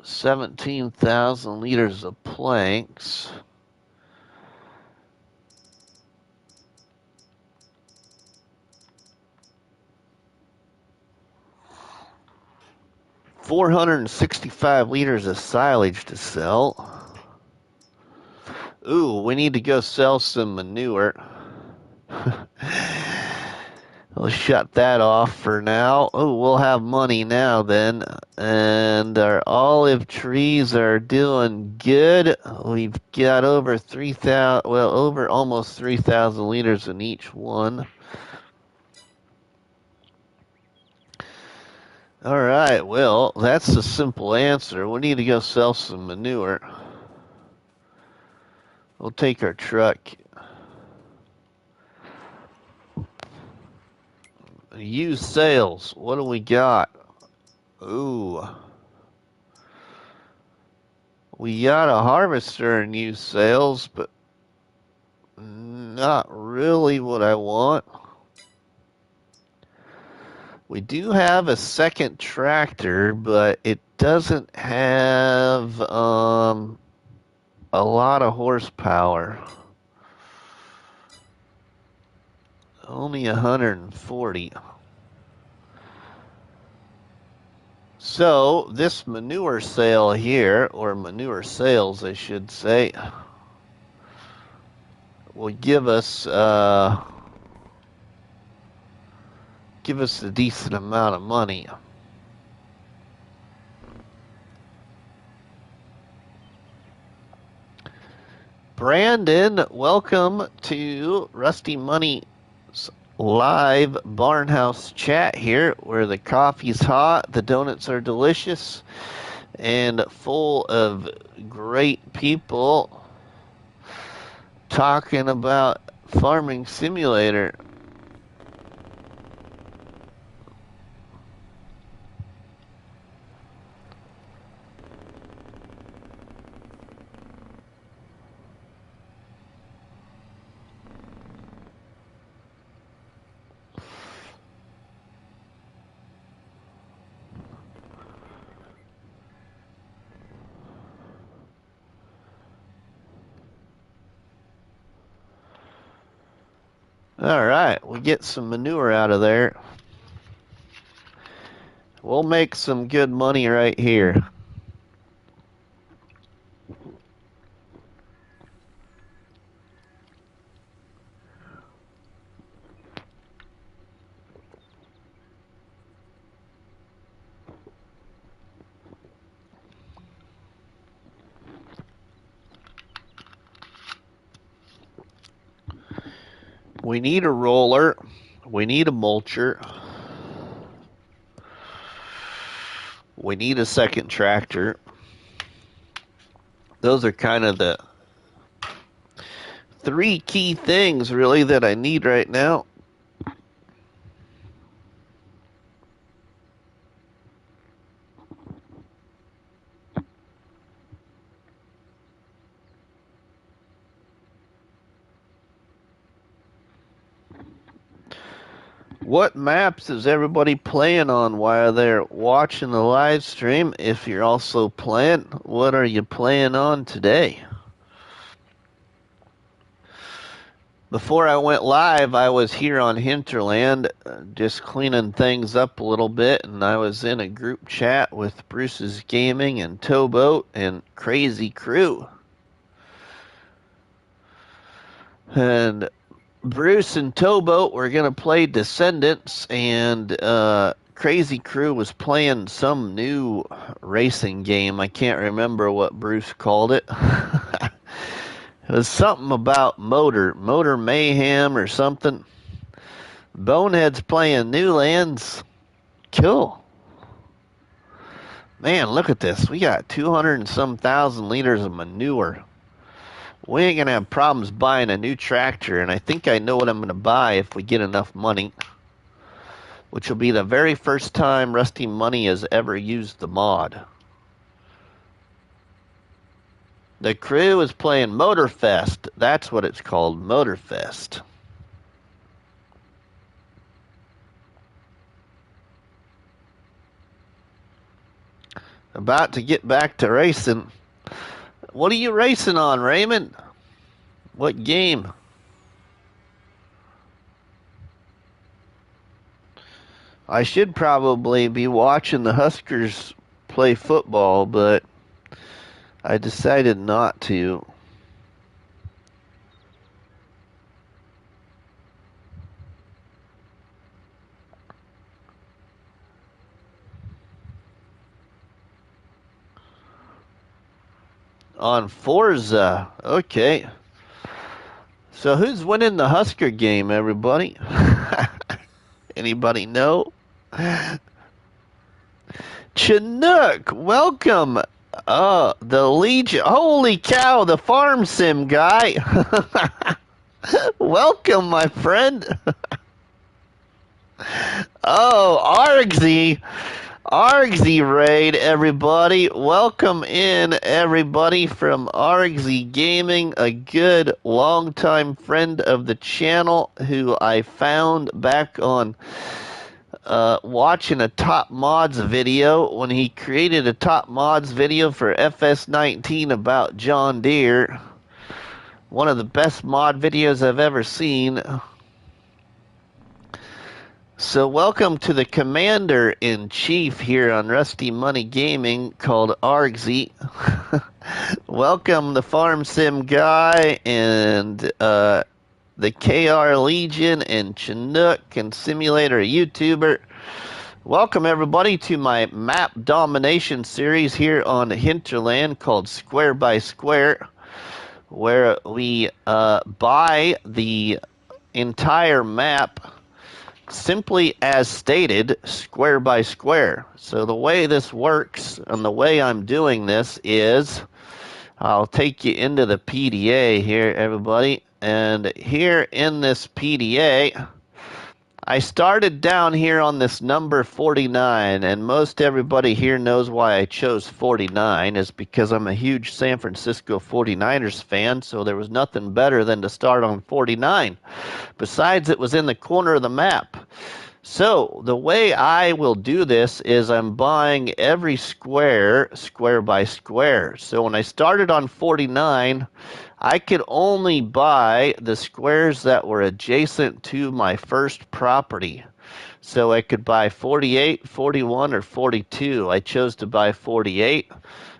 17,000 liters of planks. $465 liters of silage to sell. Ooh, we need to go sell some manure. We'll shut that off for now. Oh, we'll have money now then. And our olive trees are doing good. We've got over 3,000, well, over almost 3,000 liters in each one. All right, well, that's the simple answer. We need to go sell some manure. We'll take our truck. Used sales. What do we got? Ooh. We got a harvester in used sales, but not really what I want. We do have a second tractor, but it doesn't have a lot of horsepower. Only 140. So this manure sale here, or manure sales, I should say, will give us a decent amount of money. Brandon, welcome to Rusty Money's live Barnhouse chat here, where the coffee's hot, the donuts are delicious, and full of great people talking about Farming Simulator. All right, we get some manure out of there. We'll make some good money right here. We need a roller. We need a mulcher. We need a second tractor. Those are kind of the three key things, really, that I need right now. What maps is everybody playing on while they're watching the live stream? If you're also playing, what are you playing on today? Before I went live, I was here on Hinterland, just cleaning things up a little bit, and I was in a group chat with Bruce's Gaming and Towboat and Crazy Crew. And Bruce and Towboat were going to play Descendants, and Crazy Crew was playing some new racing game. I can't remember what Bruce called it. It was something about motor mayhem or something. Bonehead's playing Newlands. Cool. Man, look at this. We got 200 and some thousand liters of manure. We ain't gonna have problems buying a new tractor, and I think I know what I'm gonna buy if we get enough money, which will be the very first time Rusty Money has ever used the mod. The crew is playing Motorfest. That's what it's called, Motorfest. About to get back to racing. What are you racing on, Raymond? What game? I should probably be watching the Huskers play football, but I decided not to. On Forza. Okay. So who's winning the Husker game, everybody? Anybody know? Chinook, welcome. The Legion. Holy cow, the farm sim guy. Welcome, my friend. Oh, Argsy raid, everybody. Welcome in, everybody, from Argsy Gaming, a good longtime friend of the channel who I found back on watching a Top Mods video when he created a Top Mods video for FS19 about John Deere. One of the best mod videos I've ever seen. So welcome to the Commander-in-Chief here on Rusty Money Gaming called Argsy. Welcome the Farm Sim guy and the KR Legion and Chinook and Simulator YouTuber. Welcome everybody to my map domination series here on Hinterland called Square by Square, where we buy the entire map simply as stated, square by square. So the way this works and the way I'm doing this is I'll take you into the PDA here, everybody. And here in this PDA, I started down here on this number 49, and most everybody here knows why I chose 49 is because I'm a huge San Francisco 49ers fan, so there was nothing better than to start on 49. Besides, it was in the corner of the map. So the way I will do this is I'm buying every square by square. So when I started on 49, I could only buy the squares that were adjacent to my first property. So I could buy 48, 41, or 42. I chose to buy 48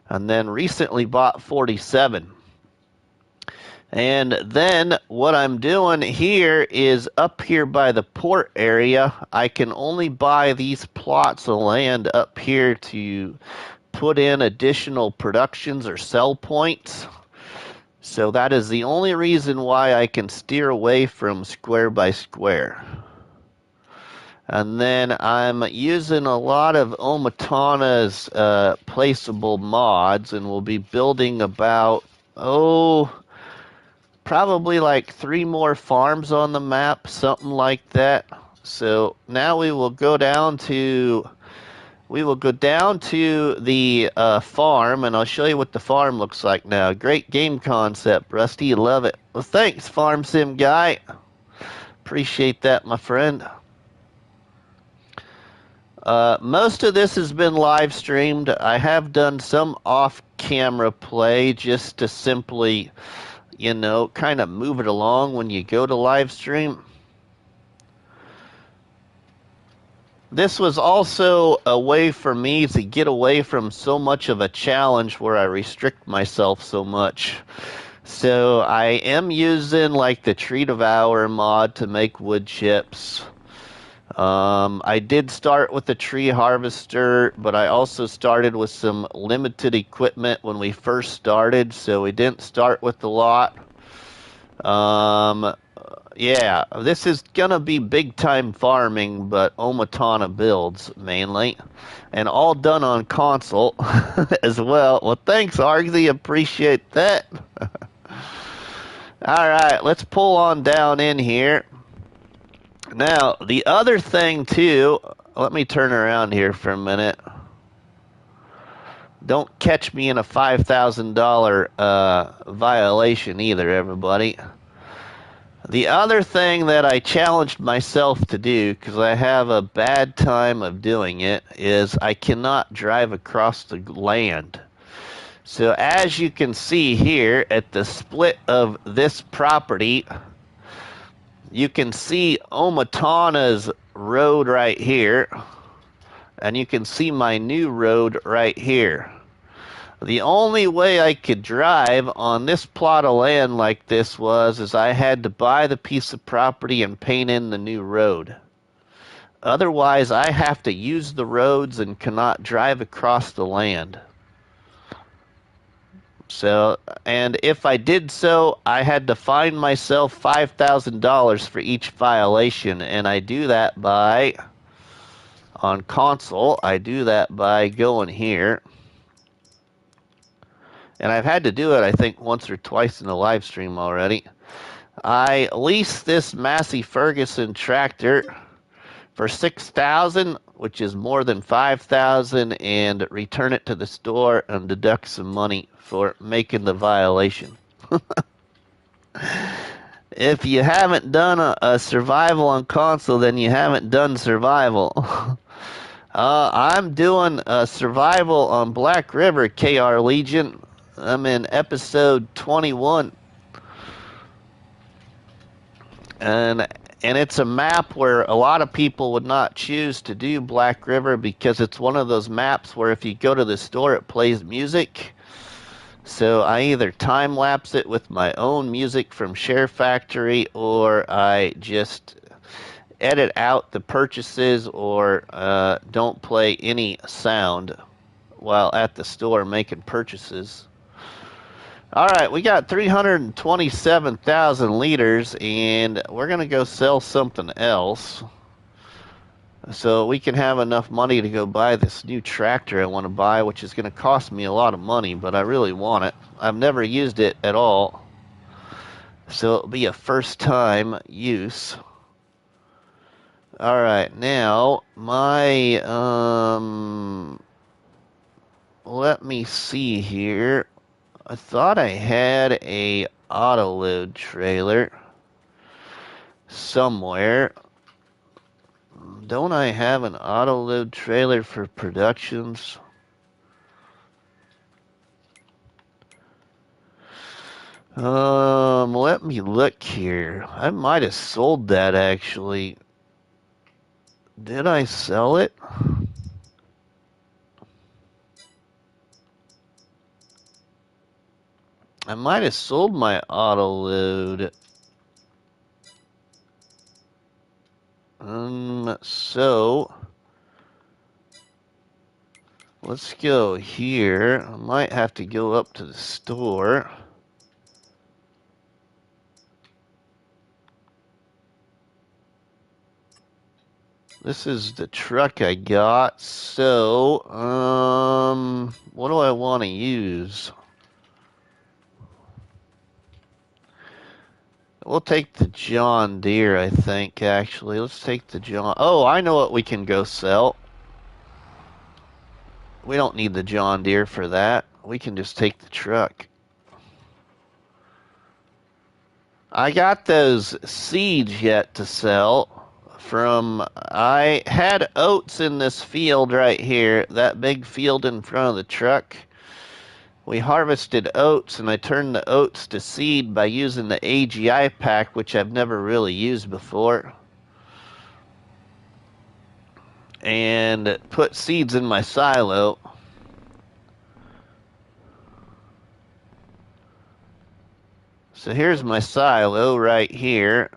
and then recently bought 47. And then what I'm doing here is up here by the port area, I can only buy these plots of land up here to put in additional productions or sell points. So that is the only reason why I can steer away from square by square. And then I'm using a lot of OmaTana's placeable mods, and we'll be building about, probably like 3 more farms on the map, something like that. So now we will go down to the farm, and I'll show you what the farm looks like now. Great game concept, Rusty. You love it. Well, thanks, Farm Sim guy. Appreciate that, my friend. Most of this has been live streamed. I have done some off-camera play just to simply, kind of move it along when you go to live stream. This was also a way for me to get away from so much of a challenge where I restrict myself so much. So I am using like the Tree Devour mod to make wood chips. I did start with the tree harvester, but I also started with some limited equipment when we first started, so we didn't start with a lot. Yeah, this is gonna be big time farming, but OmaTana builds mainly, and all done on console as well. Well, thanks, Argsy, appreciate that. All right, let's pull on down in here. Now, the other thing too, let me turn around here for a minute. Don't catch me in a $5,000 violation either, everybody. The other thing that I challenged myself to do, because I have a bad time of doing it, is I cannot drive across the land. So as you can see here at the split of this property, you can see OmaTana's road right here, and you can see my new road right here. The only way I could drive on this plot of land like this is I had to buy the piece of property and paint in the new road. Otherwise, I have to use the roads and cannot drive across the land. So, and if I did so, I had to fine myself $5,000 for each violation, and I do that by, on console, I do that by going here. And I've had to do it, I think, once or twice in the live stream already. I leased this Massey Ferguson tractor for $6,000, which is more than $5,000, and return it to the store and deduct some money for making the violation. If you haven't done a survival on console, then you haven't done survival. I'm doing a survival on Black River, KR Legion. I'm in episode 21. And it's a map where a lot of people would not choose to do Black River because it's one of those maps where if you go to the store, it plays music. So I either time-lapse it with my own music from Share Factory, or I just edit out the purchases or don't play any sound while at the store making purchases. All right, we got 327,000 liters, and we're going to go sell something else so we can have enough money to go buy this new tractor I want to buy, which is going to cost me a lot of money, but I really want it. I've never used it at all, so it'll be a first-time use. All right, now my let me see here. I thought I had a auto load trailer somewhere. Don't I have an auto load trailer for productions? Let me look here. I might have sold that actually. Did I sell it? I might have sold my auto load. So let's go here. I might have to go up to the store. This is the truck I got. So, what do I want to use? We'll take the John Deere, I think, actually. Let's take the John... Oh, I know what we can go sell. We don't need the John Deere for that. We can just take the truck. I got those seeds yet to sell from... I had oats in this field right here, that big field in front of the truck. We harvested oats, and I turned the oats to seed by using the AGI pack, which I've never really used before. And put seeds in my silo. So here's my silo right here.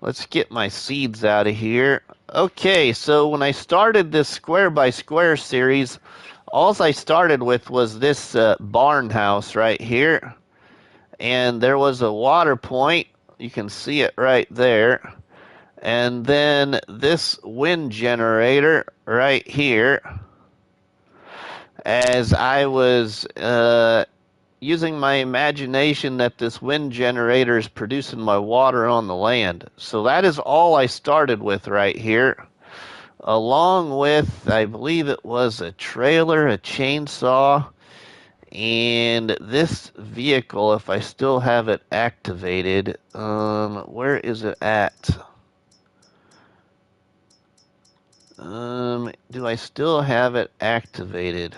Let's get my seeds out of here. Okay, so when I started this square by square series, all I started with was this barn house right here. And there was a water point. You can see it right there. And then this wind generator right here. As I was using my imagination that this wind generator is producing my water on the land. So that is all I started with right here. Along with, I believe it was a trailer, a chainsaw, and this vehicle, if I still have it activated. Where is it at? Do I still have it activated?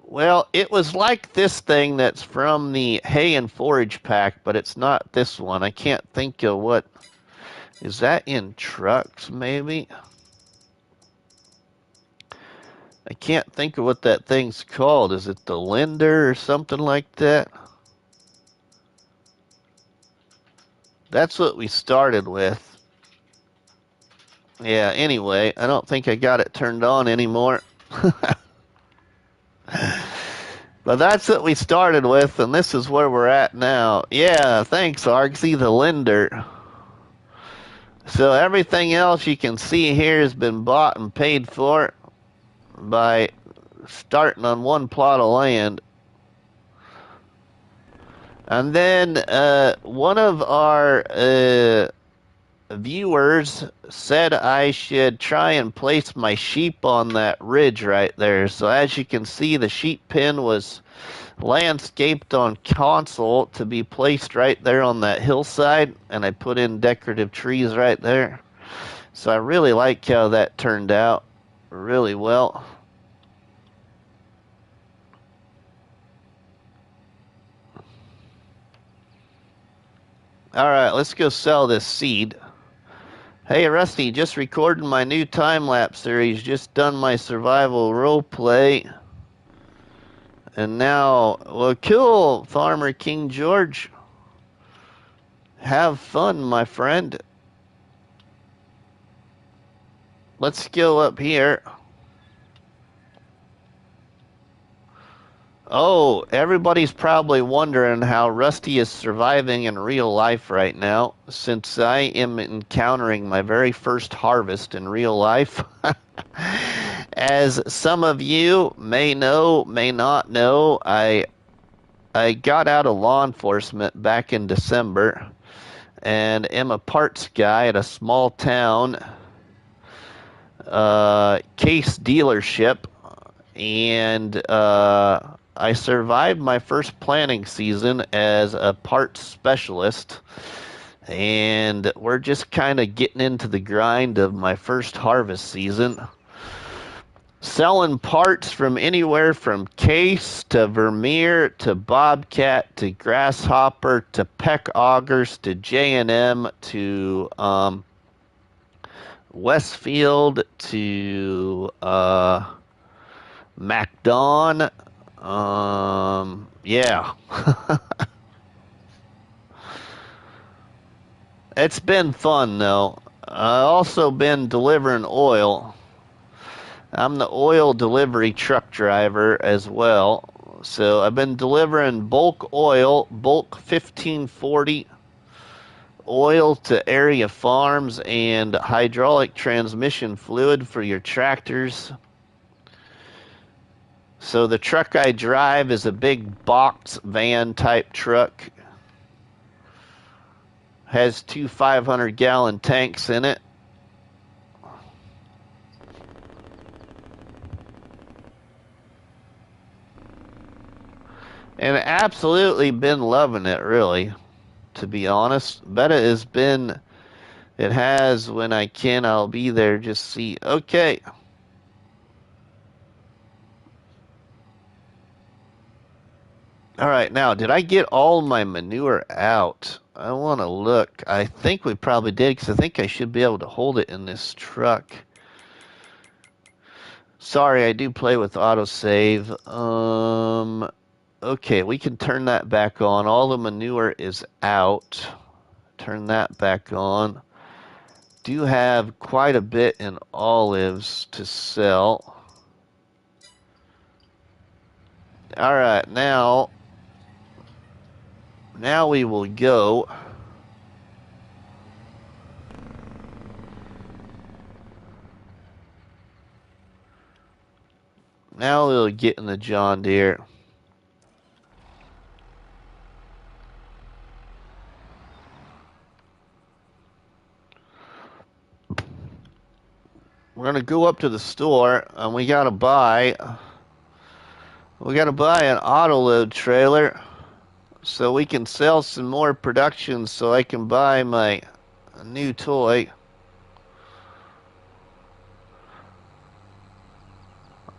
Well, it was like this thing that's from the hay and forage pack, but it's not this one. I can't think of what. Is that in trucks, maybe? I can't think of what that thing's called. Is it the Lindner or something like that? That's what we started with. Yeah, anyway, I don't think I got it turned on anymore. But that's what we started with, and this is where we're at now. Yeah, thanks, Argsy, the Lindner. So everything else you can see here has been bought and paid for by starting on one plot of land. And then one of our viewers said I should try and place my sheep on that ridge right there. So as you can see, the sheep pen was landscaped on console to be placed right there on that hillside, and I put in decorative trees right there. So I really like how that turned out really well. All right, let's go sell this seed. Hey, Rusty, just recorded my new time-lapse series. Just done my survival roleplay. And now, well, cool, Farmer King George. Have fun, my friend. Let's go up here. Oh, everybody's probably wondering how Rusty is surviving in real life right now, since I am encountering my very first harvest in real life. As some of you may know, may not know, I got out of law enforcement back in December and am a parts guy at a small town case dealership, and I survived my first planting season as a parts specialist, and we're just kind of getting into the grind of my first harvest season. Selling parts from anywhere from Case to Vermeer to Bobcat to Grasshopper to Peck Augers to J&M to Westfield to MacDon. Yeah. It's been fun, though. I also been delivering oil. I'm the oil delivery truck driver as well. So I've been delivering bulk oil, bulk 1540 oil to area farms, and hydraulic transmission fluid for your tractors. So the truck I drive is a big box van type truck. Has two 500-gallon tanks in it. And absolutely been loving it, really, to be honest. Betta has been It has. When I can, I'll be there. Just see. Okay. All right. Now, did I get all my manure out? I want to look. I think we probably did because I think I should be able to hold it in this truck. Sorry, I do play with autosave. Okay, we can turn that back on. All the manure is out. Turn that back on. Do have quite a bit in olives to sell. All right, now we will go. Now we'll get in the John Deere. We're gonna go up to the store and we gotta buy an auto load trailer so we can sell some more production so I can buy my new toy.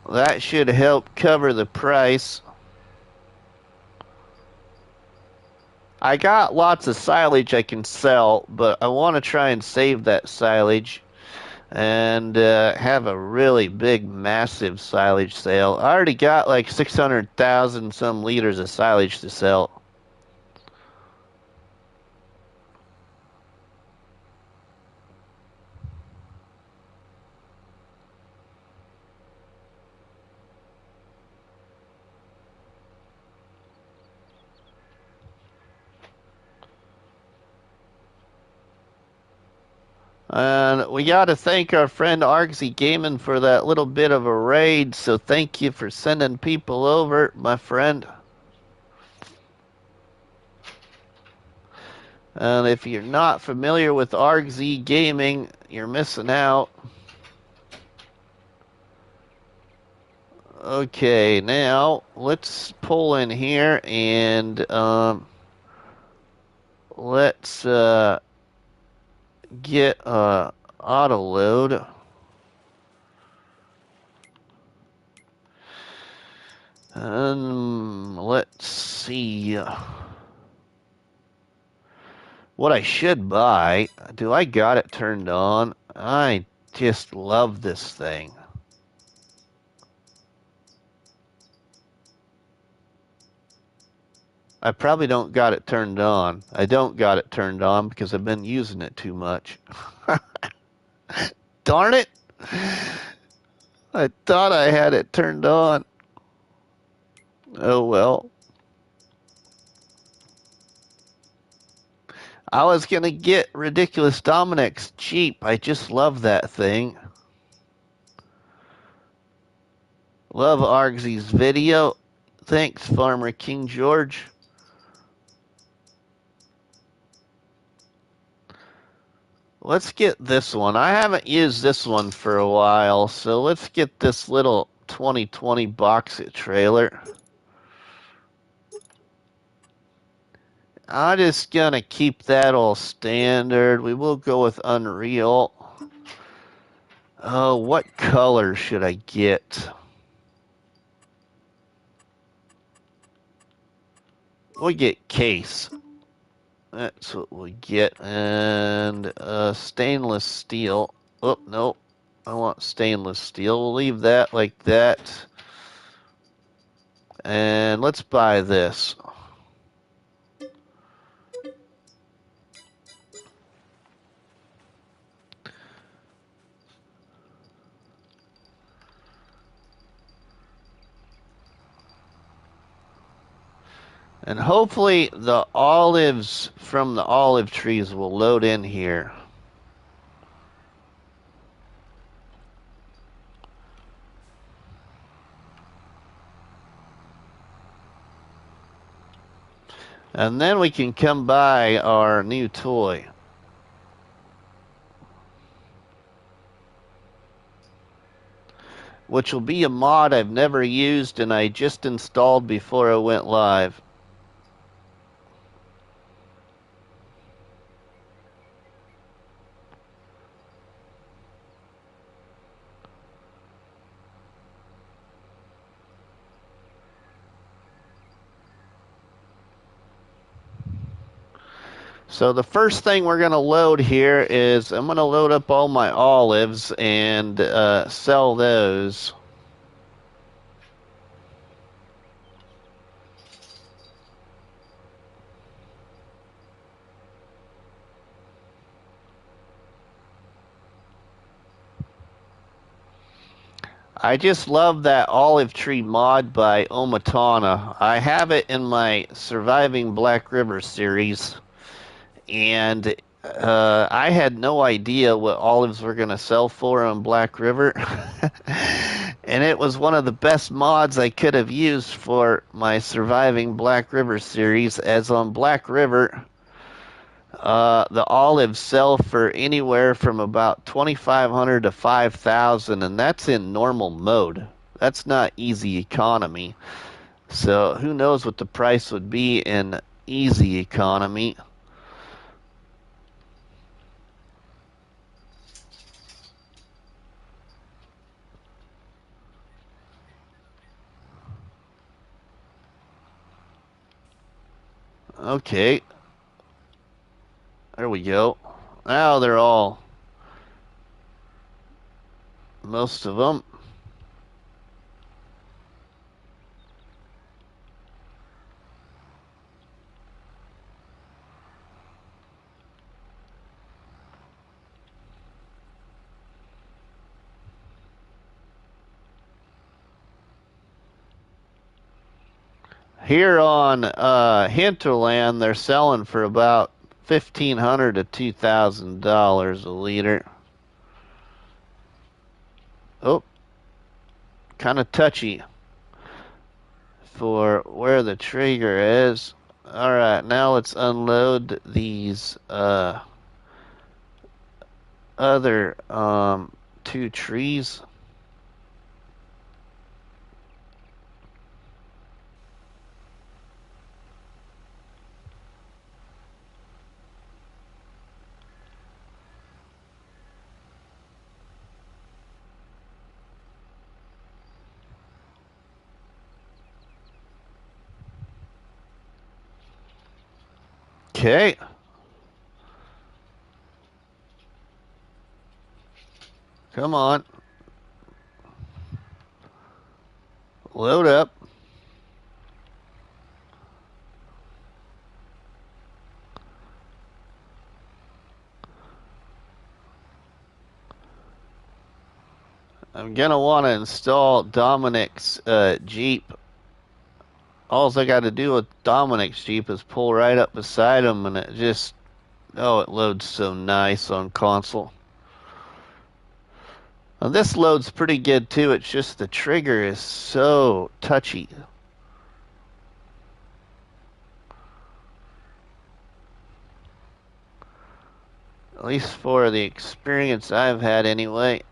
That should help cover the price. I got lots of silage I can sell, but I want to try and save that silage and have a really big, massive silage sale. I already got like 600,000 some liters of silage to sell. And we got to thank our friend Argsy Gaming for that little bit of a raid. So thank you for sending people over, my friend. And if you're not familiar with Argsy Gaming, you're missing out. Okay, now let's pull in here and let's get auto load. And let's see what I should buy. Do I got it turned on? I just love this thing. I probably don't got it turned on. I don't got it turned on because I've been using it too much. Darn it! I thought I had it turned on. Oh well. I was gonna get Ridiculous Dominic's cheap. I just love that thing. Love Argsy's video. Thanks, Farmer King George. Let's get this one. I haven't used this one for a while, so let's get this little 2020 box trailer. I'm just gonna keep that all standard. We will go with Unreal. Oh, what color should I get? We'll get case. That's what we get. And stainless steel. Oh, no. I want stainless steel. We'll leave that like that. And let's buy this. And hopefully the olives from the olive trees will load in here. And then we can come buy our new toy. Which will be a mod I've never used and I just installed before I went live. So the first thing we're going to load here is I'm going to load up all my olives and sell those. I just love that olive tree mod by OmaTana. I have it in my Surviving Black River series, and I had no idea what olives were going to sell for on Black River. And it was one of the best mods I could have used for my Surviving Black River series, as on Black River, the olives sell for anywhere from about 2,500 to 5,000, and that's in normal mode. That's not easy economy. So who knows what the price would be in easy economy. Okay, there we go. Now they're all, most of them. Here on Hinterland, they're selling for about $1,500 to $2,000 a liter. Oh, kind of touchy for where the trigger is. All right, now let's unload these other two trees. Okay. Come on. Load up. I'm gonna want to install Dominic's Jeep. All I got to do with Dominic's Jeep is pull right up beside him, and it just, oh, it loads so nice on console. Now this loads pretty good too. It's just the trigger is so touchy. At least for the experience I've had anyway.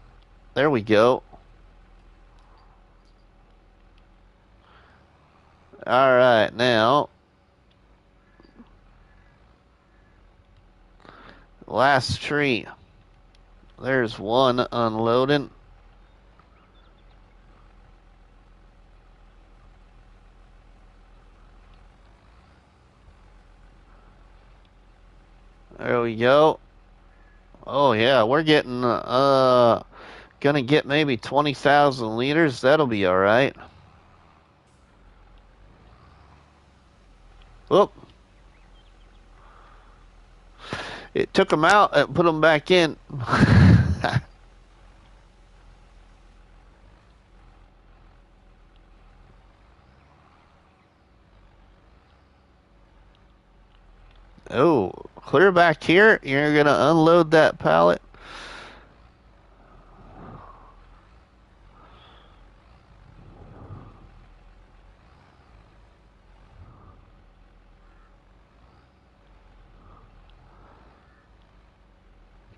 There we go. All right, now last tree. There's one unloading. There we go. Oh yeah, we're getting gonna get maybe 20,000 liters. That'll be all right. Whoop. It took them out and put them back in. Oh, clear back here. You're gonna unload that pallet.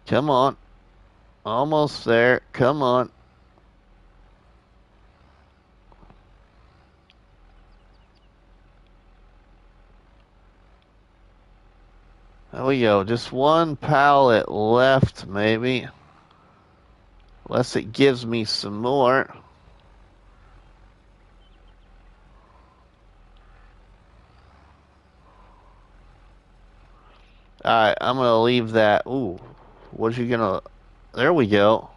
Come on. Almost there. Come on. There we go. Just one pallet left, maybe. Unless it gives me some more. Alright, I'm gonna leave that. Ooh, what you gonna... There we go.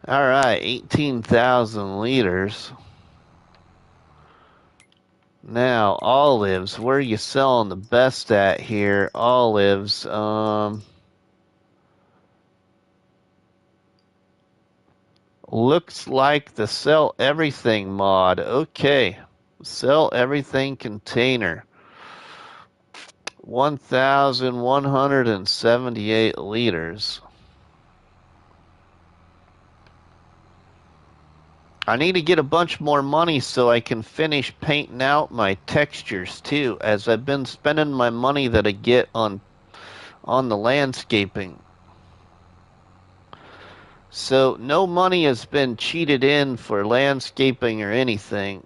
Alright, 18,000 liters. Now, olives. Where are you selling the best at here? Olives. Looks like the sell everything mod. Okay. Sell everything container. 1,178 liters. I need to get a bunch more money so I can finish painting out my textures too, as I've been spending my money that I get on the landscaping. So no money has been cheated in for landscaping or anything.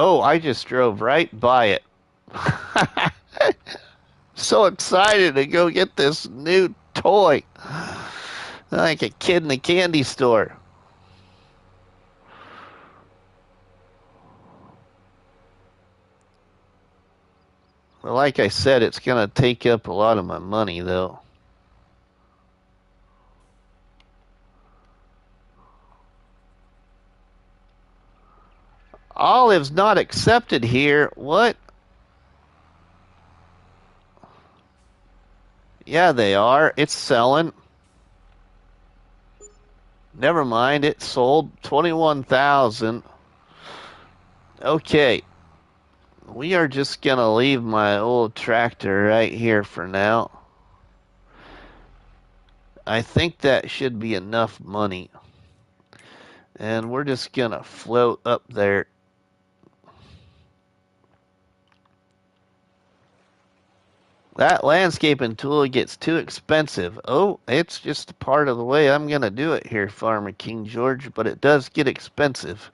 Oh, I just drove right by it. So excited to go get this new toy. Like a kid in a candy store. Well, like I said, it's going to take up a lot of my money, though. Olives not accepted here. What? Yeah, they are. It's selling. Never mind. It sold 21,000. Okay. We are just going to leave my old tractor right here for now. I think that should be enough money. And we're just going to float up there. That landscaping tool gets too expensive. Oh, it's just a part of the way I'm going to do it here, Farmer King George, but it does get expensive.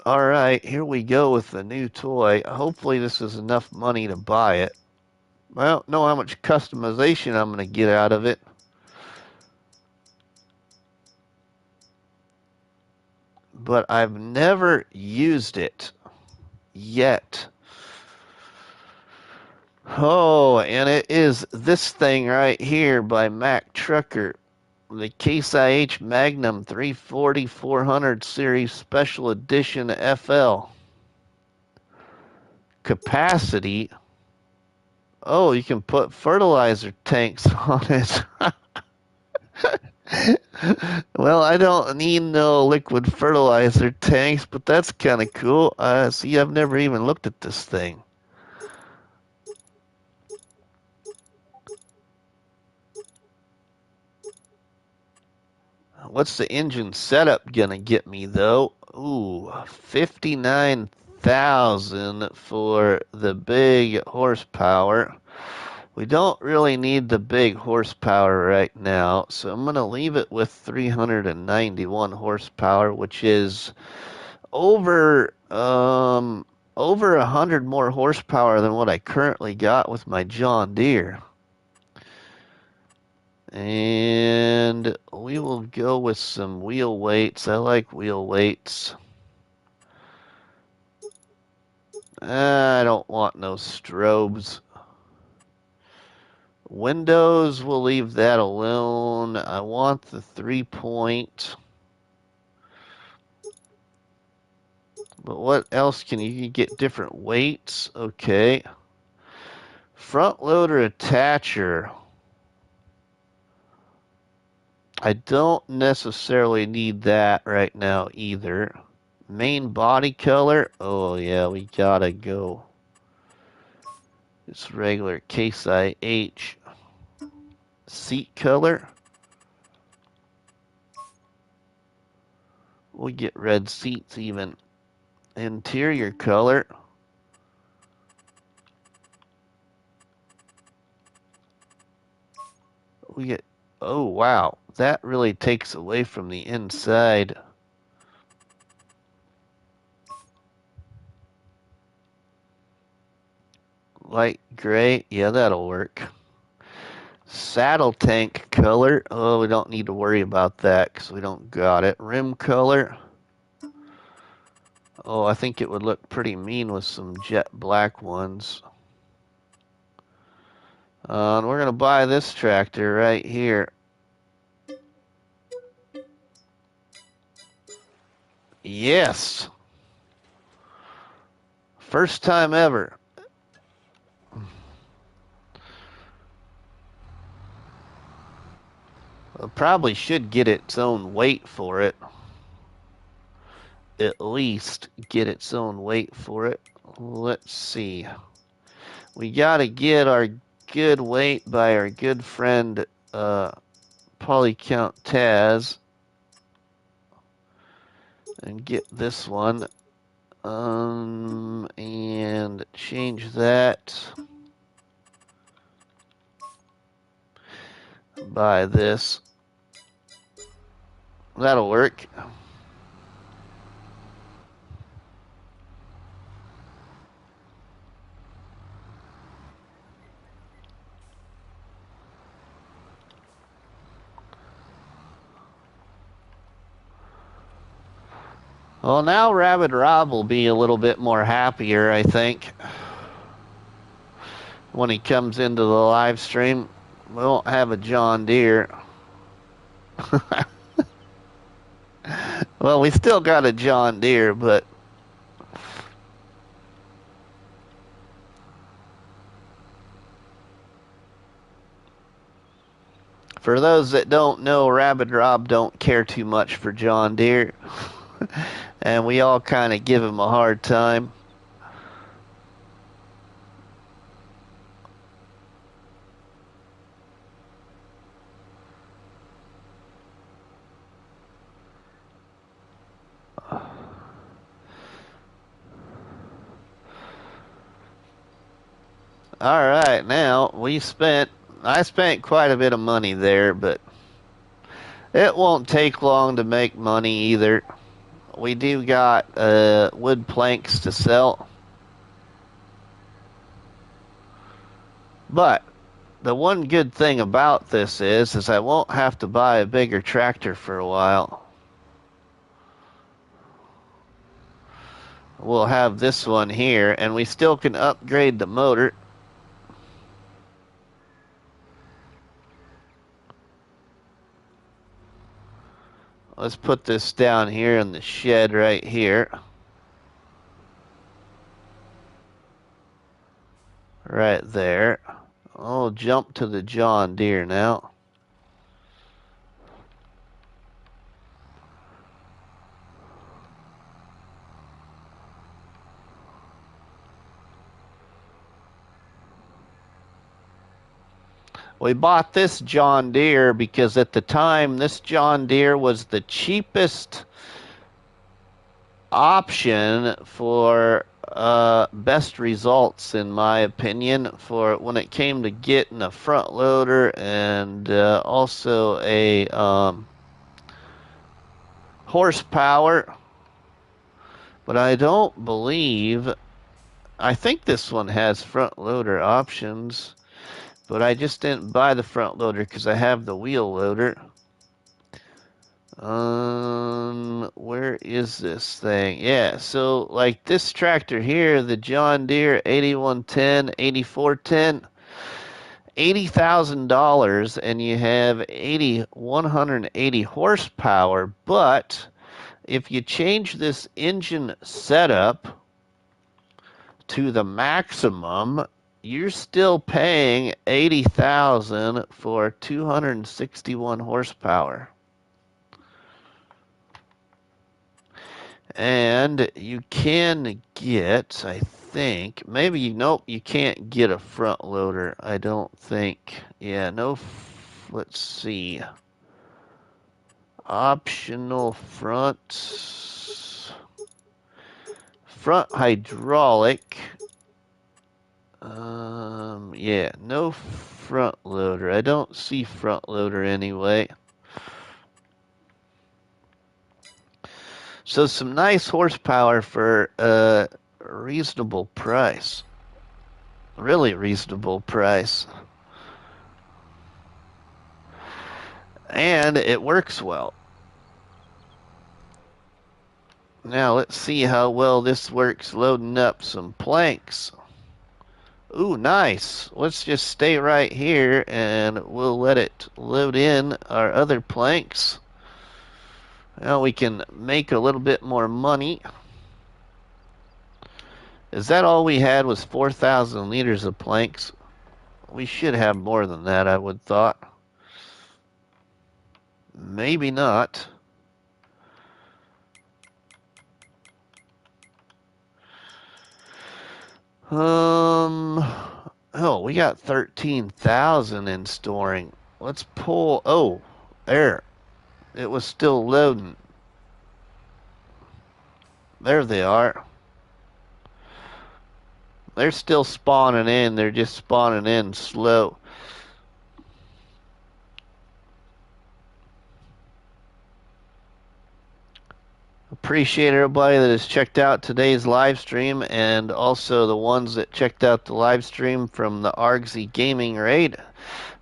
All right, here we go with the new toy. Hopefully this is enough money to buy it. I don't know how much customization I'm going to get out of it. But I've never used it yet. Oh, and it is this thing right here by Mac Trucker. The Case IH Magnum 340 400 Series Special Edition FL. Capacity. Oh, you can put fertilizer tanks on it. Well, I don't need no liquid fertilizer tanks, but that's kind of cool. See, I've never even looked at this thing. What's the engine setup gonna get me though? Ooh, 59,000 for the big horsepower. We don't really need the big horsepower right now, so I'm gonna leave it with 391 horsepower, which is over 100 more horsepower than what I currently got with my John Deere. And we will go with some wheel weights. I like wheel weights. I don't want no strobes. Windows, we'll leave that alone. I want the 3-point. But what else can you get different weights? Okay. Front loader attacher. I don't necessarily need that right now either. Main body color. Oh yeah, we gotta go. It's regular Case IH. Seat color. We'll get red seats even. Interior color. we get, oh wow, that really takes away from the inside. Light gray, yeah, that'll work. Saddle tank color, oh, we don't need to worry about that because we don't got it. Rim color, oh, I think it would look pretty mean with some jet black ones. And we're going to buy this tractor right here. Yes. First time ever. Probably should get its own weight for it. At least get its own weight for it. Let's see. We got to get our good weight by our good friend Polycount Taz. And get this one. And change that by this. That'll work. Well, now Rabbit Rob will be a little bit more happier, I think, when he comes into the live stream. We won't have a John Deere. Well, we still got a John Deere, but for those that don't know, Rabbit Rob don't care too much for John Deere. And we all kind of give him a hard time. All right, now I spent quite a bit of money there, but it won't take long to make money either. We do got wood planks to sell. But the one good thing about this is I won't have to buy a bigger tractor for a while. We'll have this one here, and we still can upgrade the motor. Let's put this down here in the shed right here. Right there. I'll jump to the John Deere now. We bought this John Deere because at the time this John Deere was the cheapest option for best results, in my opinion, for when it came to getting a front loader and also a horsepower. But I don't believe, I think this one has front loader options, but I just didn't buy the front loader because I have the wheel loader. Where is this thing? Yeah, so like this tractor here, the John Deere 8110, 8410, $80,000, and you have 180 horsepower. But if you change this engine setup to the maximum, you're still paying $80,000 for 261 horsepower. And you can get, I think, maybe, nope, you can't get a front loader, I don't think. Yeah, no, let's see. Optional front hydraulic. Yeah, no front loader? I don't see front loader anyway. So some nice horsepower for a reasonable price. Really reasonable price. And it works well. Now let's see how well this works loading up some planks. Ooh, nice. Let's just stay right here and we'll let it load in our other planks. Now we can make a little bit more money. Is that all we had was 4,000 liters of planks? We should have more than that, I would thought. Maybe not. Oh, we got 13,000 in storing. Let's pull. Oh, there. It was still loading. There they are. They're still spawning in. They're just spawning in slow. Appreciate everybody that has checked out today's live stream and also the ones that checked out the live stream from the Argsy Gaming Raid.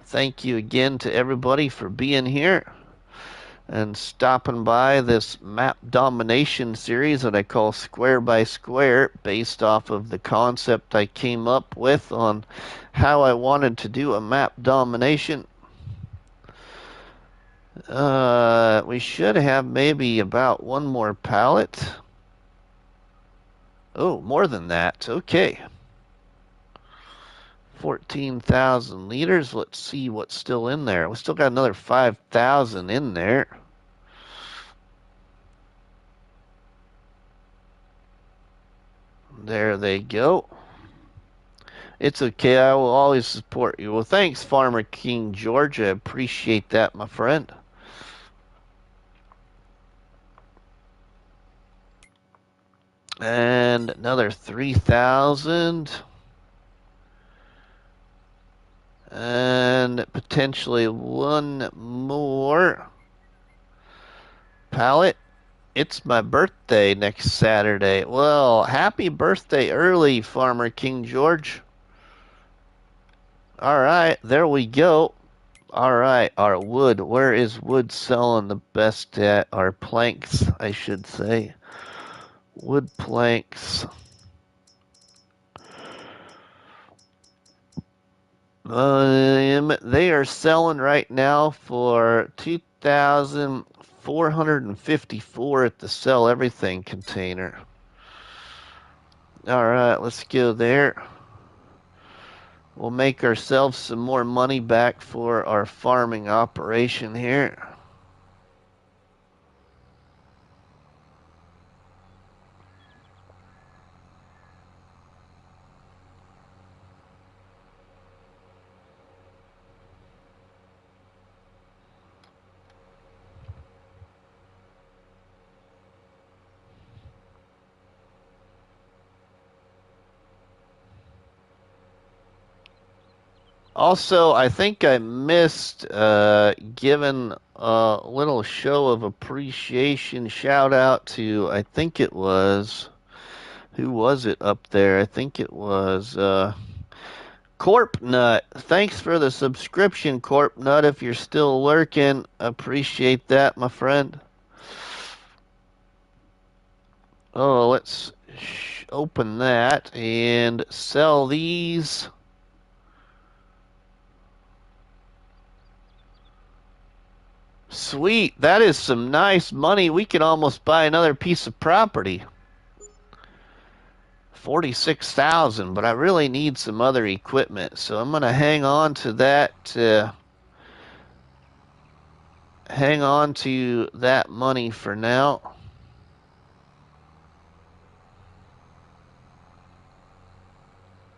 Thank you again to everybody for being here and stopping by this map domination series that I call Square by Square, based off of the concept I came up with on how I wanted to do a map domination. We should have maybe about one more pallet. Oh, more than that. Okay. 14,000 liters. Let's see what's still in there. We still got another 5,000 in there. There they go. It's okay. I will always support you. Well, thanks, Farmer King George. I appreciate that, my friend. And another 3,000. And potentially one more pallet. It's my birthday next Saturday. Well, happy birthday early, Farmer King George. All right, there we go. All right, our wood. Where is wood selling the best at? Our planks, I should say. Wood planks. They are selling right now for 2,454 at the sell everything container. All right, let's go there. We'll make ourselves some more money back for our farming operation here. Also, I think I missed giving a little show of appreciation shout out to, I think it was, who was it up there? I think it was Corp Nut. Thanks for the subscription, Corp Nut. If you're still lurking, appreciate that, my friend. Oh, let's open that and sell these. Sweet, that is some nice money. We can almost buy another piece of property. 46,000, but I really need some other equipment, so I'm gonna hang on to that. Hang on to that money for now.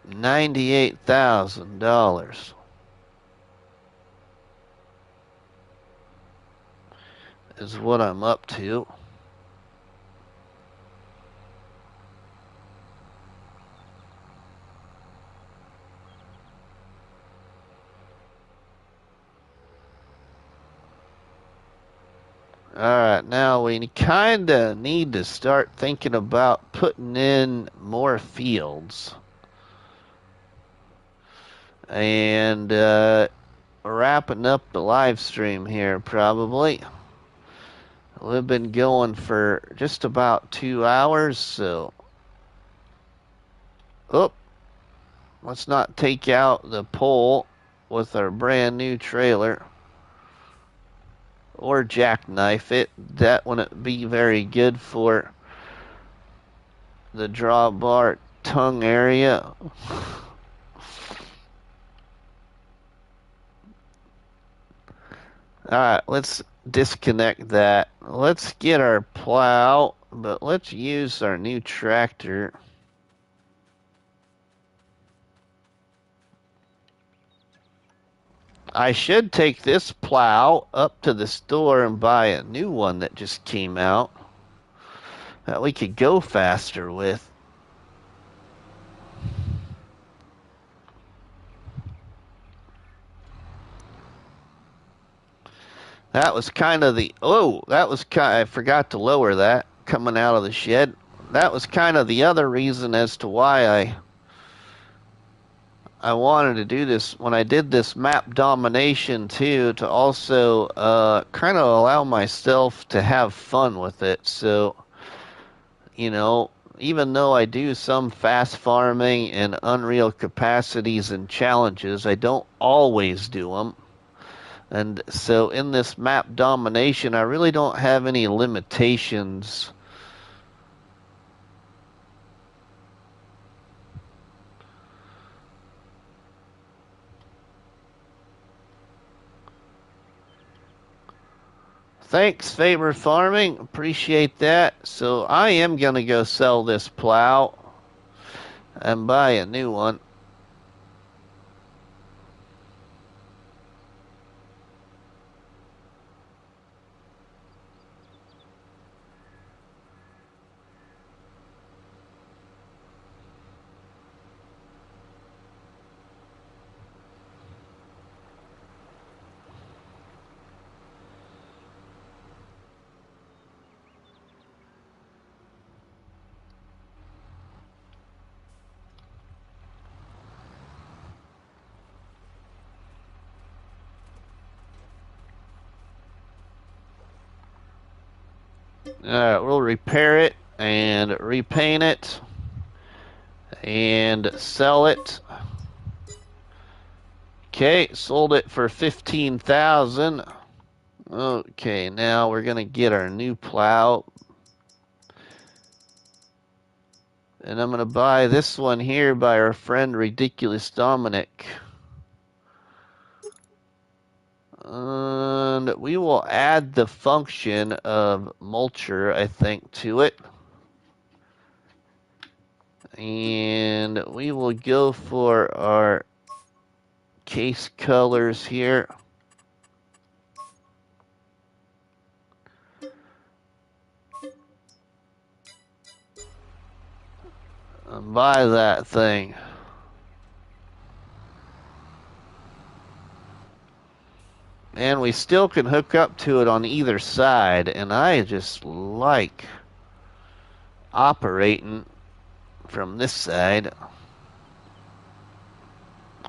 $98,000 is what I'm up to. Alright, now we kinda need to start thinking about putting in more fields. And wrapping up the live stream here probably. We've been going for just about 2 hours, so let's not take out the pole with our brand new trailer or jackknife it. That wouldn't be very good for the drawbar tongue area. Alright, let's disconnect that. Let's get our plow, but let's use our new tractor. I should take this plow up to the store and buy a new one that just came out that we could go faster with. That was kind of the, I forgot to lower that coming out of the shed. That was kind of the other reason as to why I wanted to do this when I did this map domination too, to also kind of allow myself to have fun with it. So, you know, even though I do some fast farming and unreal capacities and challenges, I don't always do them. And so in this map domination, I really don't have any limitations. Thanks, Faber Farming. Appreciate that. So I am going to go sell this plow and buy a new one. We'll repair it and repaint it and sell it. Okay, sold it for 15,000. Okay, now we're gonna get our new plow. And I'm gonna buy this one here by our friend Ridiculous Dominic. And we will add the function of mulcher, I think, to it. And we will go for our case colors here. And buy that thing. And we still can hook up to it on either side, and I just like operating from this side.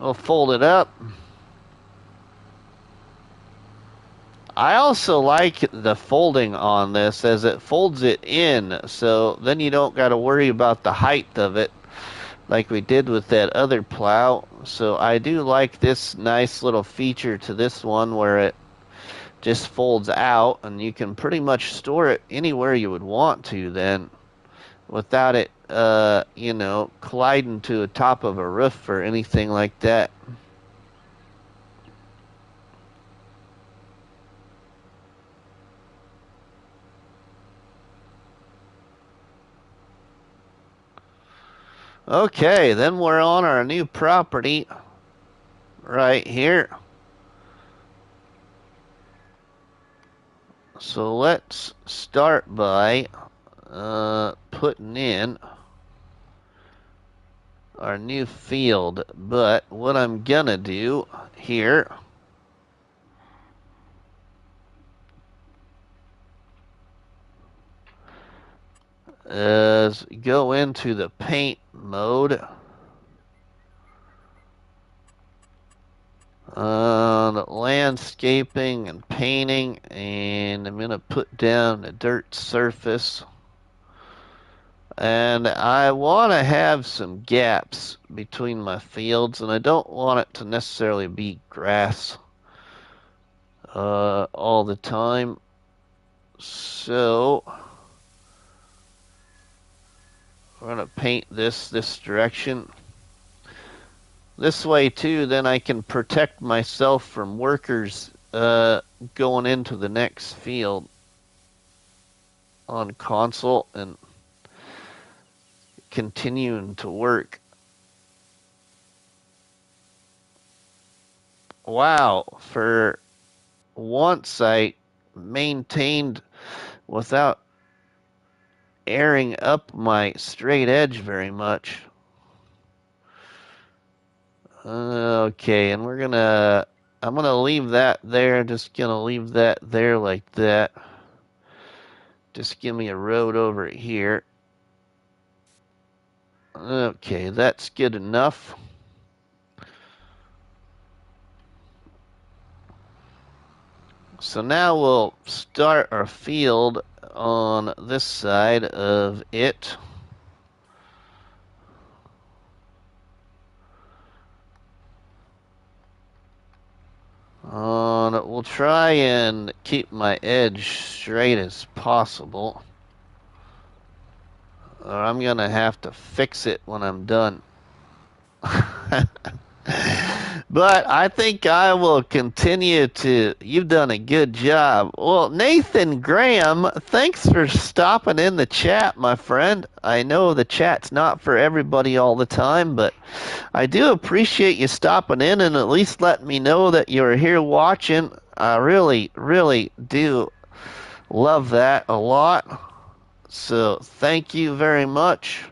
We'll fold it up. I also like the folding on this as it folds it in, so then you don't got to worry about the height of it like we did with that other plow. So I do like this nice little feature to this one where it just folds out and you can pretty much store it anywhere you would want to then without it, you know, colliding to the top of a roof or anything like that. Okay, then we're on our new property right here. So let's start by putting in our new field. But what I'm gonna do here is go into the paint mode. Landscaping and painting, and I'm going to put down a dirt surface. And I want to have some gaps between my fields, and I don't want it to necessarily be grass all the time. So we're going to paint this direction. This way too, then I can protect myself from workers going into the next field on console and continuing to work. Wow, for once I maintained without airing up my straight edge very much. Okay, and I'm gonna leave that there. Just gonna leave that there like that. Just give me a road over here. Okay, that's good enough. So now we'll start our field on this side of it. We'll try and keep my edge straight as possible, or I'm gonna have to fix it when I'm done. But I think I will continue to. You've done a good job. Well, Nathan Graham, thanks for stopping in the chat, my friend. I know the chat's not for everybody all the time, but I do appreciate you stopping in and at least letting me know that you're here watching. I really, really do love that a lot. So thank you very much.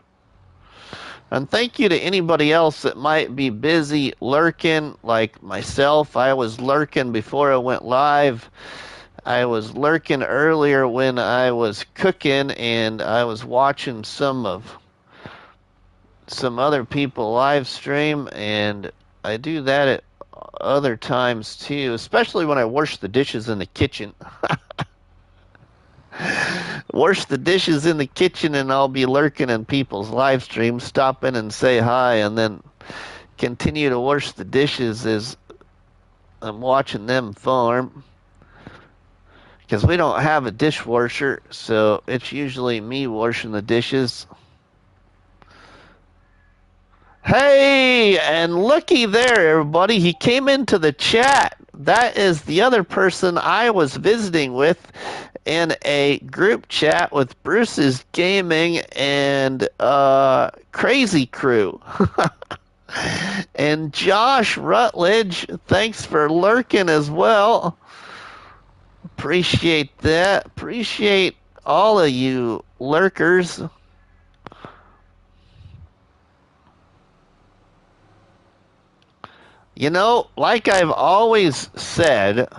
And thank you to anybody else that might be busy lurking, like myself. I was lurking before I went live. I was lurking earlier when I was cooking, and I was watching some other people live stream, and I do that at other times too, especially when I wash the dishes in the kitchen. Wash the dishes in the kitchen, and I'll be lurking in people's live streams, stop in and say hi, and then continue to wash the dishes as I'm watching them farm. Because we don't have a dishwasher, so it's usually me washing the dishes. Hey, and looky there, everybody. He came into the chat. That is the other person I was visiting with in a group chat with Bruce's Gaming and Crazy Crew. And Josh Rutledge, thanks for lurking as well. Appreciate that. Appreciate all of you lurkers. You know, like I've always said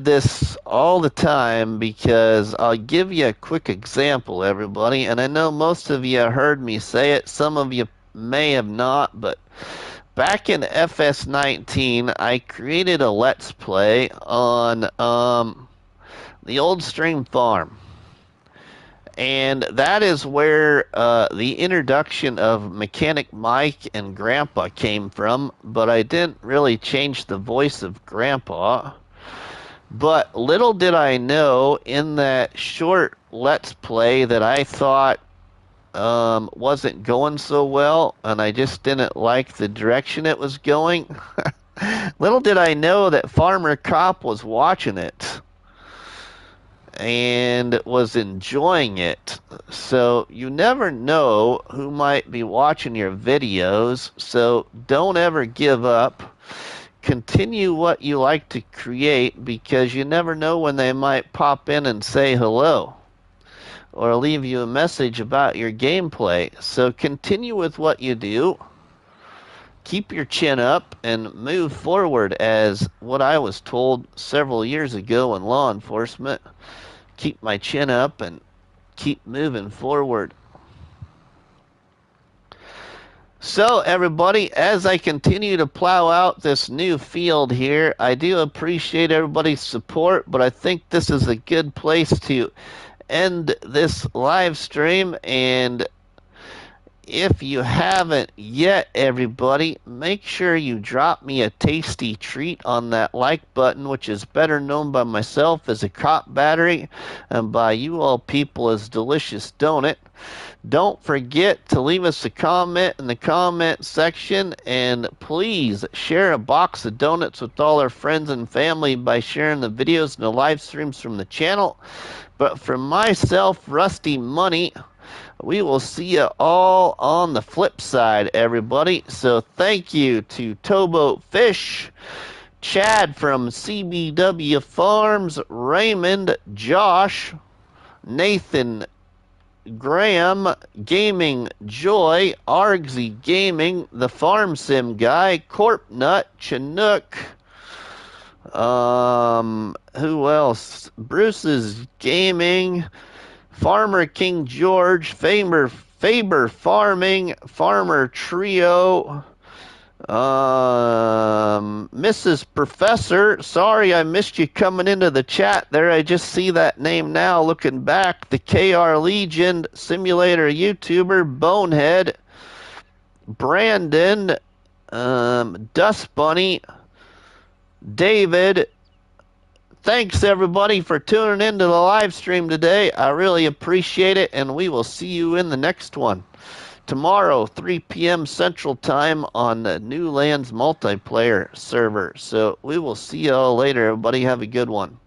this all the time because I'll give you a quick example, everybody. And I know most of you have heard me say it. Some of you may have not, but back in FS19, I created a Let's Play on the old stream farm. And that is where the introduction of Mechanic Mike and Grandpa came from, but I didn't really change the voice of Grandpa. But little did I know in that short Let's Play that I thought wasn't going so well, and I just didn't like the direction it was going. Little did I know that Farmer Cop was watching it and was enjoying it. So you never know who might be watching your videos, so don't ever give up. Continue what you like to create because you never know when they might pop in and say hello or leave you a message about your gameplay. So continue with what you do. Keep your chin up and move forward, as what I was told several years ago in law enforcement. keep my chin up and keep moving forward. So, everybody, as I continue to plow out this new field here, I do appreciate everybody's support, but I think this is a good place to end this live stream. And if you haven't yet, everybody, make sure you drop me a tasty treat on that like button, which is better known by myself as a cop battery and by you all people as delicious donut. Don't forget to leave us a comment in the comment section, and please share a box of donuts with all our friends and family by sharing the videos and the live streams from the channel. But for myself, RustyMoney, we will see you all on the flip side, everybody. So thank you to Towboat Fish, Chad from CBW Farms, Raymond, Josh, Nathan, Graham, Gaming Joy, Argsy Gaming, the Farm Sim Guy, Corpnut, Chinook, who else? Bruce's Gaming, Farmer King George, Faber Farming, Farmer Trio, Mrs. Professor, sorry I missed you coming into the chat there. I just see that name now looking back. The KR Legion, Simulator YouTuber, Bonehead, Brandon, Dust Bunny, David. Thanks everybody for tuning into the live stream today. I really appreciate it, and we will see you in the next one. Tomorrow, 3 p.m. Central Time on the New Lands multiplayer server. So we will see you all later. Everybody have a good one.